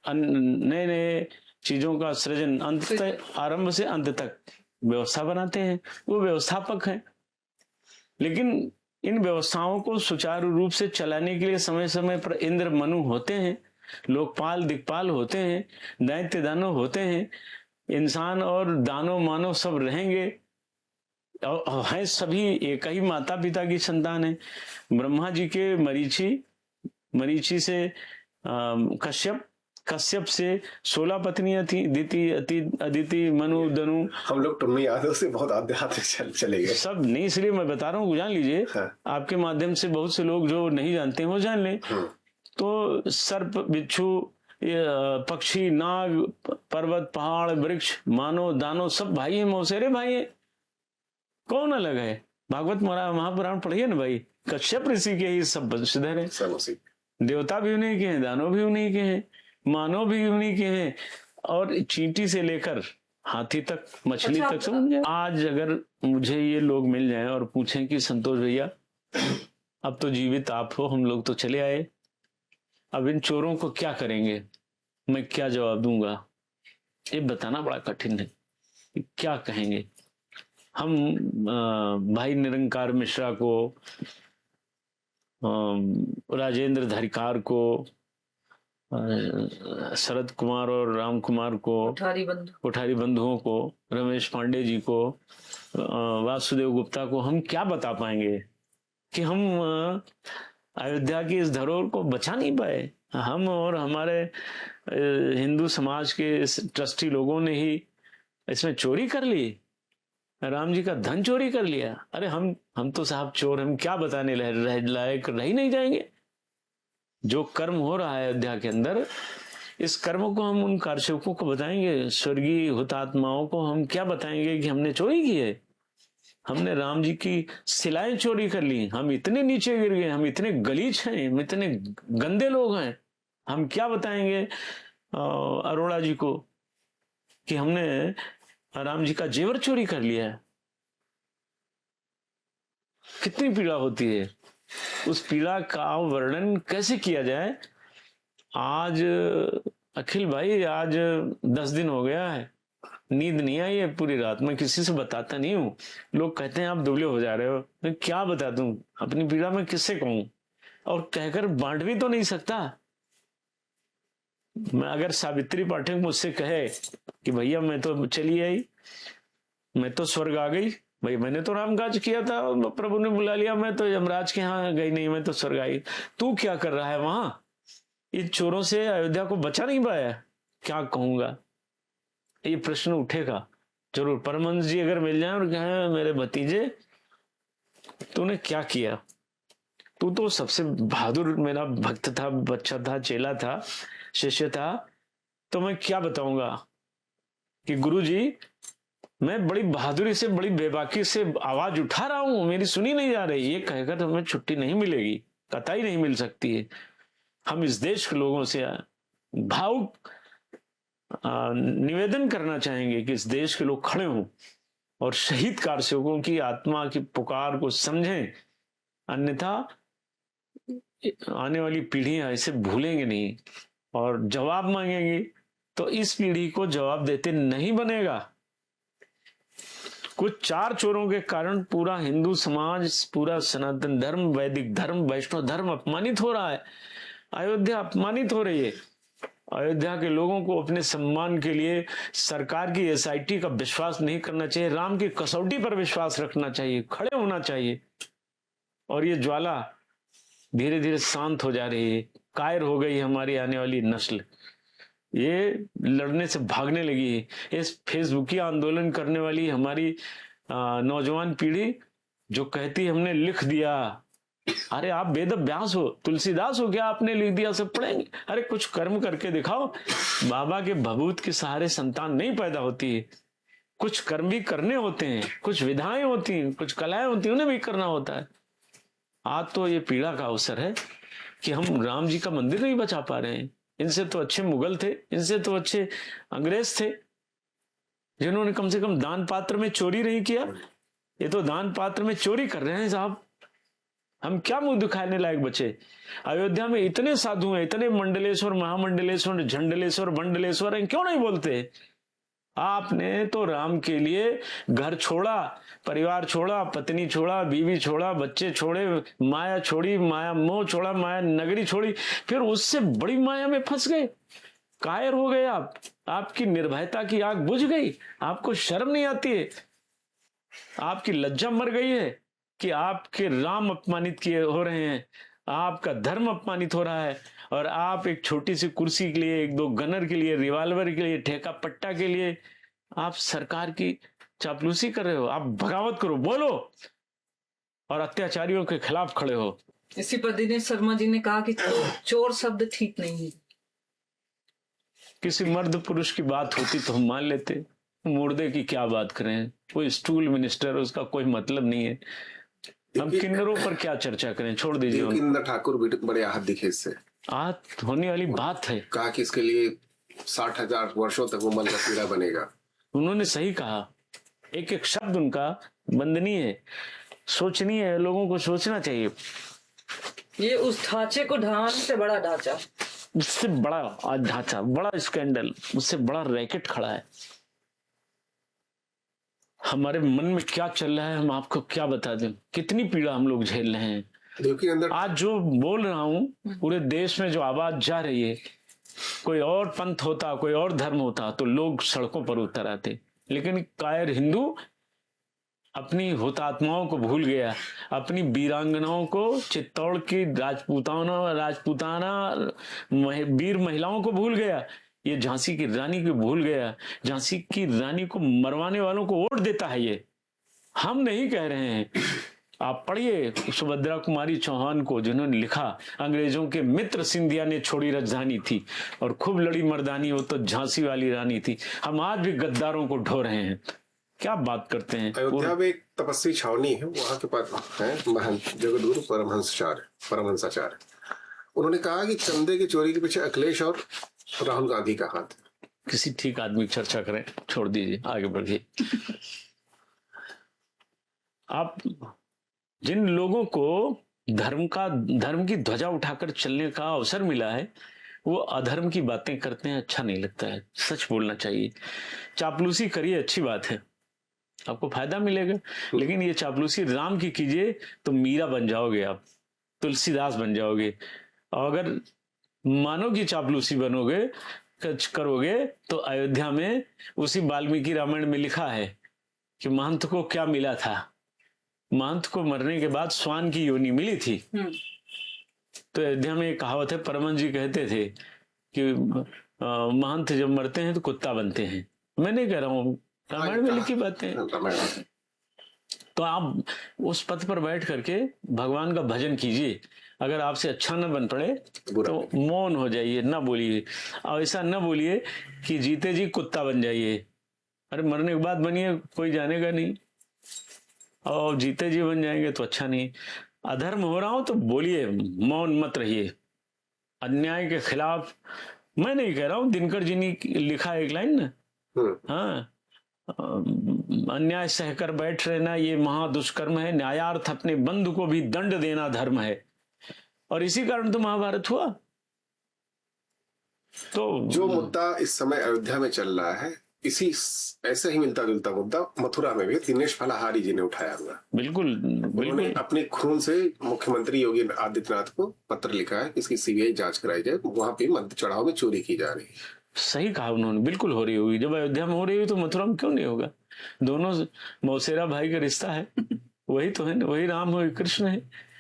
नए नए चीजों का सृजन, अंत आरंभ से अंत तक व्यवस्था बनाते हैं, वो व्यवस्थापक हैं। लेकिन इन व्यवस्थाओं को सुचारू रूप से चलाने के लिए समय समय पर इंद्र मनु होते हैं, लोकपाल दिक्पाल होते हैं, दैत्य दानव होते हैं। इंसान और दानव मानव सब रहेंगे, और हैं सभी एक ही माता पिता की संतान है। ब्रह्मा जी के मरीचि से कश्यप से 16 पत्नियां थी, अदिति, मनु, दनु। हम लोग टुन्नी यादव से बहुत आध्यात्मिक चले गए सब नहीं, इसलिए मैं बता रहा हूँ, जान लीजिए। आपके माध्यम से बहुत से लोग जो नहीं जानते हैं वो जान लें। तो सर्प, बिच्छू, पक्षी, नाग, पर्वत, पहाड़, वृक्ष, मानव, दानव सब भाई हैं, मौसेरे भाई हैं। कौन अलग है? भागवत महापुराण पढ़िए ना भाई, कश्यप ऋषि के ही सब वंशधर हैं, सब उसी। देवता भी उन्हीं के हैं, दानव भी उन्हीं के हैं, मानव भी उन्हीं के हैं, और चींटी से लेकर हाथी तक, मछली अच्छा, तक समझे। आज अगर मुझे ये लोग मिल जाएं और पूछें कि संतोष भैया अब तो जीवित आप हो, हम लोग तो चले आए, अब इन चोरों को क्या करेंगे, मैं क्या जवाब दूंगा, ये बताना बड़ा कठिन है कि क्या कहेंगे हम। भाई निरंकार मिश्रा को, राजेंद्र धरिकार को, शरद कुमार और राम कुमार को, कोठारी बंधुओं को, रमेश पांडे जी को, वासुदेव गुप्ता को हम क्या बता पाएंगे कि हम अयोध्या की इस धरोहर को बचा नहीं पाए। हम और हमारे हिंदू समाज के ट्रस्टी लोगों ने ही इसमें चोरी कर ली, राम जी का धन चोरी कर लिया। अरे हम तो साहब चोर, हम क्या बताने लायक रह ही नहीं जाएंगे। जो कर्म हो रहा है अयोध्या के अंदर, इस कर्म को हम उन कारसेवकों को बताएंगे, स्वर्गीय हुतात्माओं को हम क्या बताएंगे कि हमने चोरी की है, हमने राम जी की शिलाएं चोरी कर ली, हम इतने नीचे गिर गए, हम इतने गलीच हैं, हम इतने गंदे लोग हैं। हम क्या बताएंगे अरोड़ा जी को कि हमने राम जी का जेवर चोरी कर लिया है। कितनी पीड़ा होती है, उस पीड़ा का वर्णन कैसे किया जाए। आज अखिल भाई, आज 10 दिन हो गया है, नींद नहीं आई है पूरी रात। मैं किसी से बताता नहीं हूँ, लोग कहते हैं आप दुबले हो जा रहे हो, मैं क्या बता दूं अपनी पीड़ा, मैं किससे कहूं, और कहकर बांट भी तो नहीं सकता। मैं अगर सावित्री पाठक मुझसे कहे कि भैया मैं तो चली आई, मैं तो स्वर्ग आ गई, भाई मैंने तो राम काज किया था, प्रभु ने बुला लिया, मैं तो यमराज के यहाँ गई नहीं, मैं तो स्वर्ग आई, तू क्या कर रहा है वहां, इन चोरों से अयोध्या को बचा नहीं पाया, क्या कहूंगा। ये प्रश्न उठेगा जरूर। परमहंस जी अगर मिल जाए और कहे मेरे भतीजे तूने क्या किया, तू तो सबसे बहादुर मेरा भक्त था, बच्चा था, चेला था, शिष्य था, तो मैं क्या बताऊंगा कि गुरु जी मैं बड़ी बहादुरी से, बड़ी बेबाकी से आवाज उठा रहा हूं, मेरी सुनी नहीं जा रही, ये कहकर तो हमें छुट्टी नहीं मिलेगी, कतई नहीं मिल सकती है। हम इस देश के लोगों से भावुक निवेदन करना चाहेंगे कि इस देश के लोग खड़े हों और शहीद कारसेवकों की आत्मा की पुकार को समझें, अन्यथा आने वाली पीढ़ियां इसे भूलेंगे नहीं और जवाब मांगेंगी, तो इस पीढ़ी को जवाब देते नहीं बनेगा। कुछ 4 चोरों के कारण पूरा हिंदू समाज, पूरा सनातन धर्म, वैदिक धर्म, वैष्णव धर्म अपमानित हो रहा है, अयोध्या अपमानित हो रही है। अयोध्या के लोगों को अपने सम्मान के लिए सरकार की एसआईटी का विश्वास नहीं करना चाहिए, राम की कसौटी पर विश्वास रखना चाहिए, खड़े होना चाहिए। और ये ज्वाला धीरे धीरे शांत हो जा रही है, कायर हो गई हमारी आने वाली नस्ल, ये लड़ने से भागने लगी है। इस फेसबुकी आंदोलन करने वाली हमारी नौजवान पीढ़ी जो कहती हमने लिख दिया, अरे आप वेद व्यास हो, तुलसीदास हो, क्या आपने लिख दिया सब पढ़ेंगे? अरे कुछ कर्म करके दिखाओ। बाबा के भभूत के सहारे संतान नहीं पैदा होती है, कुछ कर्म भी करने होते हैं, कुछ विधाएं होती हैं, कुछ कलाएं होती हैं, उन्हें भी करना होता है। आज तो ये पीड़ा का अवसर है कि हम राम जी का मंदिर नहीं बचा पा रहे हैं। इनसे तो अच्छे मुगल थे, इनसे तो अच्छे अंग्रेज थे, जिन्होंने कम से कम दान पात्र में चोरी नहीं किया। ये तो दान पात्र में चोरी कर रहे हैं साहब। हम क्या मुंह दिखाने लायक बचे? अयोध्या में इतने साधु हैं, इतने मंडलेश्वर, महामंडलेश्वर, झंडलेश्वर, बंडलेश्वर हैं, क्यों नहीं बोलते? आपने तो राम के लिए घर छोड़ा, परिवार छोड़ा, पत्नी छोड़ा, बीवी छोड़ा, बच्चे छोड़े, माया छोड़ी, माया मोह छोड़ा, माया नगरी छोड़ी, फिर उससे बड़ी माया में फंस गए, कायर हो गए आप। आपकी निर्भयता की आग बुझ गई, आपको शर्म नहीं आती है, आपकी लज्जा मर गई है कि आपके राम अपमानित किए हो रहे हैं, आपका धर्म अपमानित हो रहा है, और आप एक छोटी सी कुर्सी के लिए, 1-2 गनर के लिए, रिवाल्वर के लिए, ठेका पट्टा के लिए आप सरकार की चापलूसी कर रहे हो। आप बगावत करो, बोलो, और अत्याचारियों के खिलाफ खड़े हो। इसी पर दिनेश शर्मा जी ने कहा कि चोर शब्द ठीक नहीं है। किसी मर्द पुरुष की बात होती तो हम मान लेते, मुर्दे की क्या बात करें? कोई स्टूल मिनिस्टर, उसका कोई मतलब नहीं है। हम किन्नरों पर क्या चर्चा करें, छोड़ दीजिए। देवकीनंदन ठाकुर भी बड़े आहत दिखे इससे। आहत होने वाली बात है। कहा कि इसके लिए 60,000 वर्षों तक वो मन का कीड़ा बनेगा। उन्होंने सही कहा, एक एक शब्द उनका वंदनीय है, सोचनीय है, लोगों को सोचना चाहिए। ये उस ढांचे को ढांचने से बड़ा ढांचा, उससे बड़ा आज ढांचा, बड़ा स्कैंडल, उससे बड़ा रैकेट खड़ा है। हमारे मन में क्या चल रहा है हम आपको क्या बता दें, कितनी पीड़ा हम लोग झेल रहे हैं। देवकीनंदन आज जो बोल रहा हूं, पूरे देश में जो आवाज जा रही है, कोई और पंथ होता, कोई और धर्म होता तो लोग सड़कों पर उतर आते, लेकिन कायर हिंदू अपनी हुतात्माओं को भूल गया, अपनी वीरांगनाओं को, चित्तौड़ की राजपूताना वीर महिलाओं को भूल गया, ये झांसी की रानी को भूल गया। झांसी की रानी को मरवाने वालों को वोट देता है ये, हम नहीं कह रहे हैं। आप पढ़िए सुभद्रा कुमारी चौहान को, जिन्होंने लिखा अंग्रेजों के मित्र सिंधिया ने छोड़ी राजधानी थी और खूब लड़ी मर्दानी, वो तो झांसी वाली रानी थी। हम आज भी गद्दारों को ढो रहे हैं, क्या बात करते हैं। अयोध्या में एक तपस्वी छावनी है, वहां के पास है महंत जगतगुरु परमहंसाचार्य। उन्होंने कहा कि चंदे की चोरी के पीछे अखिलेश और राहुल गांधी का हाथ है। किसी ठीक आदमी की चर्चा करें, छोड़ दीजिए, आगे बढ़िए। आप जिन लोगों को धर्म की ध्वजा उठाकर चलने का अवसर मिला है, वो अधर्म की बातें करते हैं, अच्छा नहीं लगता है। सच बोलना चाहिए। चापलूसी करिए, अच्छी बात है, आपको फायदा मिलेगा, लेकिन ये चापलूसी राम की कीजिए तो मीरा बन जाओगे, आप तुलसीदास बन जाओगे। और अगर मानो की चापलूसी बनोगे करोगे तो अयोध्या में उसी वाल्मीकि रामायण में लिखा है कि महंत को क्या मिला था, महंत को मरने के बाद स्वान की योनि मिली थी। तो अयोध्या में एक कहावत है, परमहंस जी कहते थे कि महंत जब मरते हैं तो कुत्ता बनते हैं। मैं नहीं कह रहा हूँ, रामायण में लिखी बातें। तो आप उस पथ पर बैठ करके भगवान का भजन कीजिए। अगर आपसे अच्छा न बन पड़े तो मौन हो जाइए, ना बोलिए। और ऐसा न बोलिए कि जीते जी कुत्ता बन जाइए। अरे मरने के बाद बनिए, कोई जानेगा नहीं, और जीते जी बन जाएंगे तो अच्छा नहीं। अधर्म हो रहा हो तो बोलिए, मौन मत रहिए। अन्याय के खिलाफ मैं नहीं कह रहा हूं, दिनकर जी ने लिखा एक लाइन ना, हाँ, अन्याय सहकर बैठ रहना ये महादुष्कर्म है, न्यायार्थ अपने बंधु को भी दंड देना धर्म है। और इसी कारण तो महाभारत हुआ। तो जो मुद्दा इस समय अयोध्या में चल रहा है, इसी ऐसे ही मिलता जुलता मुद्दा मथुरा में भी दिनेश फलाहारी जी ने उठाया हुआ। बिल्कुल उन्होंने अपने खून से मुख्यमंत्री योगी आदित्यनाथ को पत्र लिखा है, इसकी सीबीआई जांच कराई जाए, वहां पे मध्य चढ़ाव में चोरी की जा रही है। सही कहा उन्होंने, बिल्कुल हो रही होगी। जब अयोध्या में हो रही है तो मथुरा में क्यों नहीं होगा। दोनों मौसेरा भाई का रिश्ता है, वही तो है, वही राम वही कृष्ण है।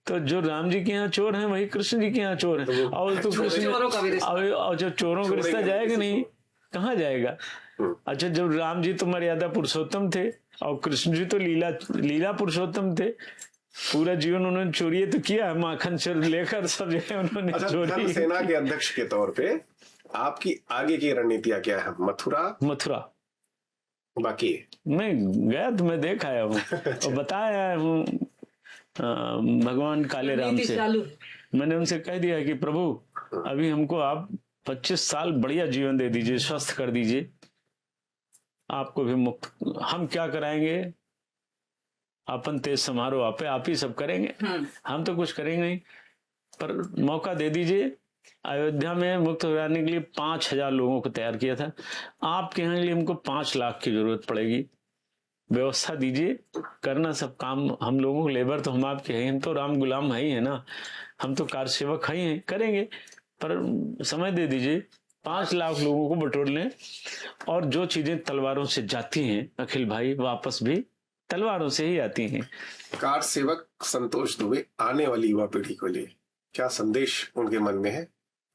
तो जो राम जी के यहाँ चोर हैं वही कृष्ण जी के यहाँ चोर है। और तो कृष्ण, और जब चोरों का रिश्ता जाएगा नहीं, कहाँ जाएगा। अच्छा, जब राम जी तो मर्यादा पुरुषोत्तम थे और कृष्ण जी तो लीला पुरुषोत्तम थे, पूरा जीवन उन्होंने चोरी तो किया, माखन चोर लेकर सब जगह उन्होंने चोरी। सेना के अध्यक्ष के तौर पे आपकी आगे की रणनीतियां क्या है। मथुरा बाकी मैं गया तो मैं देख आया हूँ और बताया हूँ भगवान काले राम से। मैंने उनसे कह दिया कि प्रभु अभी हमको आप 25 साल बढ़िया जीवन दे दीजिए, स्वस्थ कर दीजिए, आपको भी मुक्त। हम क्या कराएंगे, अपन तेज समारोह आप ही सब करेंगे, हम तो कुछ करेंगे नहीं, पर मौका दे दीजिए। अयोध्या में मुक्त हो जाने के लिए 5,000 लोगों को तैयार किया था, आपके यहाँ के लिए हमको 5 लाख की जरूरत पड़ेगी। व्यवस्था दीजिए, करना सब काम। हम लोगों को लेबर तो हम आपके हैं, हम तो राम गुलाम है ही है ना, हम तो कार सेवक है ही हैं, करेंगे, पर समय दे दीजिए। 5 लाख लोगों को बटोर लें, और जो चीजें तलवारों से जाती हैं अखिल भाई, वापस भी तलवारों से ही आती हैं। कार सेवक संतोष दुबे आने वाली युवा पीढ़ी को लिए क्या संदेश उनके मन में है,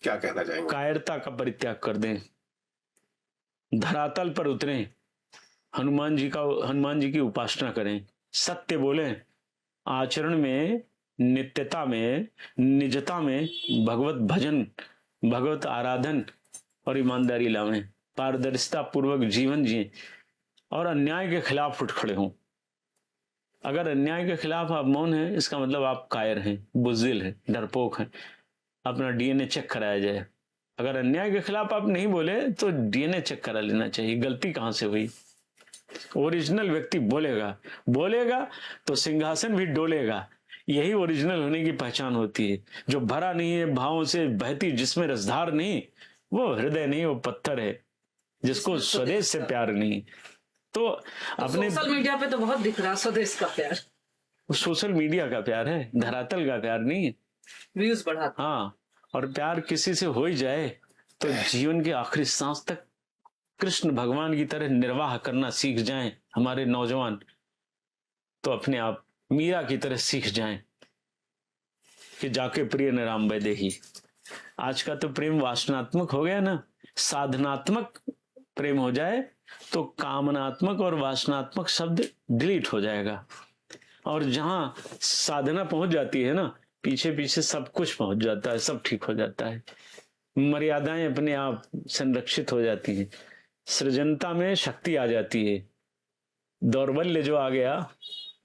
क्या कहना चाहेंगे। कायरता का परित्याग कर दें, धरातल पर उतरें, हनुमान जी की उपासना करें, सत्य बोलें, आचरण में, नित्यता में, निजता में भगवत भजन, भगवत आराधन और ईमानदारी लावें, पारदर्शिता पूर्वक जीवन जिए और अन्याय के खिलाफ उठ खड़े हों। अगर अन्याय के खिलाफ आप मौन हैं, इसका मतलब आप कायर हैं, बुज़दिल हैं, डरपोक हैं। अपना डीएनए चेक कराया जाए। अगर अन्याय के खिलाफ आप नहीं बोले तो डीएनए चेक करा लेना चाहिए, गलती कहां से हुई। ओरिजिनल व्यक्ति बोलेगा, बोलेगा तो सिंहासन भी डोलेगा। यही ओरिजिनल होने की पहचान होती है। जो भरा नहीं है भावों से बहती, जिसमें रसधार नहीं, वो हृदय नहीं, वो पत्थर है। जिसको स्वदेश से प्यार नहीं। तो अपने सोशल मीडिया पे तो बहुत दिख रहा स्वदेश का प्यार। सोशल मीडिया का प्यार है, धरातल का प्यार नहीं है। व्यूज बढ़ाता। हाँ, और प्यार किसी से हो ही जाए तो जीवन के आखिरी सांस तक कृष्ण भगवान की तरह निर्वाह करना सीख जाएं हमारे नौजवान, तो अपने आप मीरा की तरह सीख जाएं कि जाके प्रिय न राम वैदेही। आज का तो प्रेम वासनात्मक हो गया ना। साधनात्मक प्रेम हो जाए तो कामनात्मक और वासनात्मक शब्द डिलीट हो जाएगा। और जहां साधना पहुंच जाती है ना, पीछे पीछे सब कुछ पहुंच जाता है, सब ठीक हो जाता है। मर्यादाएं अपने आप संरक्षित हो जाती हैं, सृजनता में शक्ति आ जाती है। दौर्बल्य जो आ गया,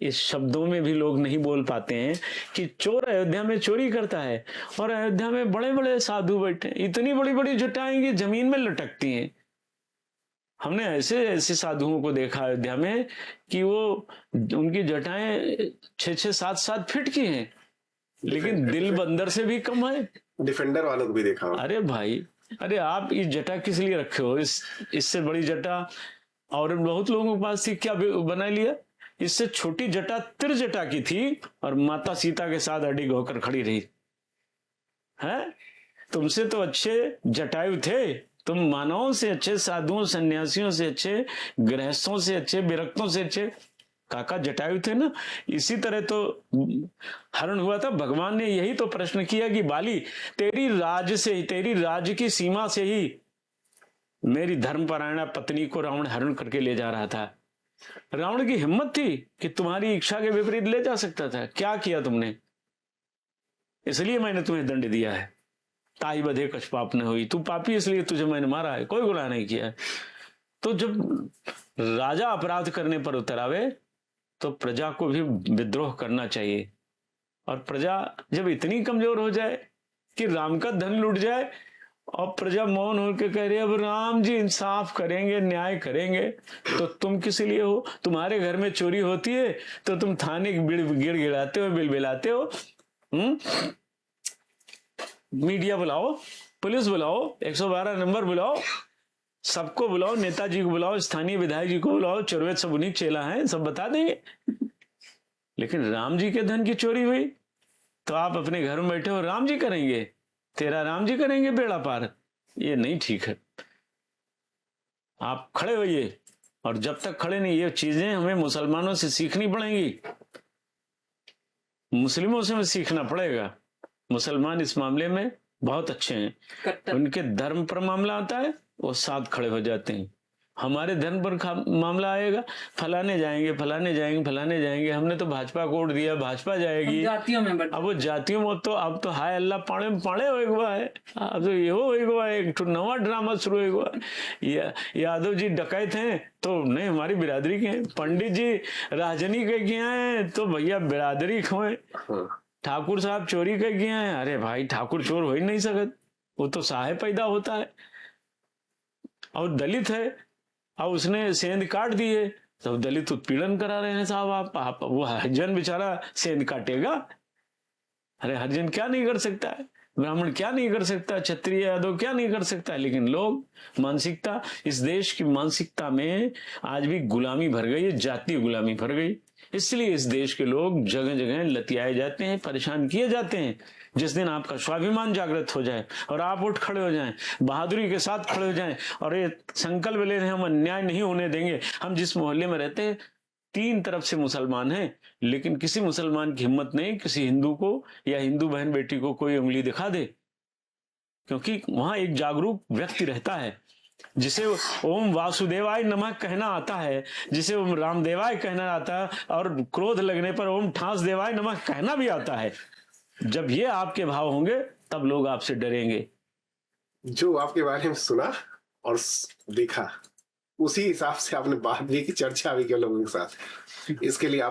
इस शब्दों में भी लोग नहीं बोल पाते हैं कि चोर अयोध्या में चोरी करता है और अयोध्या में बड़े बड़े साधु बैठे, इतनी बड़ी बड़ी जटाएं कि जमीन में लटकती हैं। हमने ऐसे ऐसे साधुओं को देखा अयोध्या में कि वो उनकी जटाएं 6-6, 7-7 फीट की हैं, लेकिन दिल बंदर से भी कम है। डिफेंडर वालों को भी देखा। अरे भाई, अरे आप ये जटा किस लिए रखे हो? इससे बड़ी जटा और बहुत लोगों के पास थी, क्या बना लिया? इससे छोटी जटा त्रिजटा की थी और माता सीता के साथ अडिग होकर खड़ी रही है। तुमसे तो अच्छे जटायु थे, तुम मानवों से अच्छे, साधुओं सन्यासियों से अच्छे, गृहस्थों से अच्छे, विरक्तों से अच्छे काका जटायु थे ना। इसी तरह तो हरण हुआ था। भगवान ने यही तो प्रश्न किया कि बाली, तेरी राज से ही, तेरी राज की सीमा से ही मेरी धर्मपरायणा पत्नी को रावण हरण करके ले जा रहा था। रावण की हिम्मत थी कि तुम्हारी इच्छा के विपरीत ले जा सकता था। क्या किया तुमने? इसलिए मैंने तुम्हें दंड दिया है। ताई बधे कछ पाप न हुई, तू पापी इसलिए तुझे मैंने मारा है, कोई गुनाह नहीं किया है। तो जब राजा अपराध करने पर उतर आवे तो प्रजा को भी विद्रोह करना चाहिए। और प्रजा जब इतनी कमजोर हो जाए कि राम का धन लूट जाए और प्रजा मौन होकर कह रही है अब राम जी इंसाफ करेंगे, न्याय करेंगे, तो तुम किस लिए हो? तुम्हारे घर में चोरी होती है तो तुम थाने गिड़गिड़ाते हो, बिलबिलाते हो। मीडिया बुलाओ, पुलिस बुलाओ, 112 नंबर बुलाओ, सबको बुलाओ, नेताजी को बुलाओ, स्थानीय विधायक जी को बुलाओ, चुरवेद सब उन्हीं चेला हैं, सब बता देंगे। लेकिन राम जी के धन की चोरी हुई तो आप अपने घर में बैठे हो, राम जी करेंगे, तेरा राम जी करेंगे बेड़ा पार। ये नहीं ठीक है। आप खड़े होइए, और जब तक खड़े नहीं, ये चीजें हमें मुसलमानों से सीखनी पड़ेंगी, मुस्लिमों से सीखना पड़ेगा। मुसलमान इस मामले में बहुत अच्छे हैं। उनके धर्म पर मामला आता है वो साथ खड़े हो जाते हैं। हमारे धर्म पर मामला आएगा, फलाने जाएंगे, फलाने जाएंगे, फलाने जाएंगे। हमने तो भाजपा को वोट दिया, भाजपा जाएगी। जातियों में अब वो जातियों में तो अब तो हाय अल्लाह पाड़े में पाड़े हो गया है। अब तो ये हो गया है, एक नवा ड्रामा शुरू हो गया। यादव जी डकैत हैं तो नहीं हमारी बिरादरी के हैं, पंडित जी राजनी के किया है तो भैया बिरादरी खोए, ठाकुर साहब चोरी कर गए हैं, अरे भाई ठाकुर चोर हो ही नहीं सकत, वो तो साहेब पैदा होता है। और दलित है और उसने सेंध काट दी है तो दलित उत्पीड़न करा रहे हैं साहब। आप वो हरिजन बेचारा सेंध काटेगा? अरे हरिजन क्या नहीं कर सकता है, ब्राह्मण क्या नहीं कर सकता, क्षत्रिय यादव क्या नहीं कर सकता है। लेकिन लोग मानसिकता, इस देश की मानसिकता में आज भी गुलामी भर गई है, जातीय गुलामी भर गई। इसलिए इस देश के लोग जगह जगह लतियाए जाते हैं, परेशान किए जाते हैं। जिस दिन आपका स्वाभिमान जागृत हो जाए और आप उठ खड़े हो जाएं, बहादुरी के साथ खड़े हो जाएं और ये संकल्प ले रहे हैं हम अन्याय नहीं होने देंगे। हम जिस मोहल्ले में रहते हैं 3 तरफ से मुसलमान हैं, लेकिन किसी मुसलमान की हिम्मत नहीं किसी हिंदू को या हिंदू बहन बेटी को कोई उंगली दिखा दे, क्योंकि वहां एक जागरूक व्यक्ति रहता है जिसे ओम वासुदेवाय नमः कहना आता है, जिसे ओम रामदेवाय कहना आता है, और क्रोध लगने पर ओम ठास देवाय नमः कहना भी आता है। जब ये आपके भाव होंगे तब लोग आपसे डरेंगे। जो आपके बारे में सुना और देखा उसी हिसाब से आपने बात भी की, चर्चा भी की लोगों के साथ। इसके लिए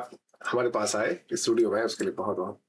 हमारे पास आए स्टूडियो में, उसके लिए बहुत बहुत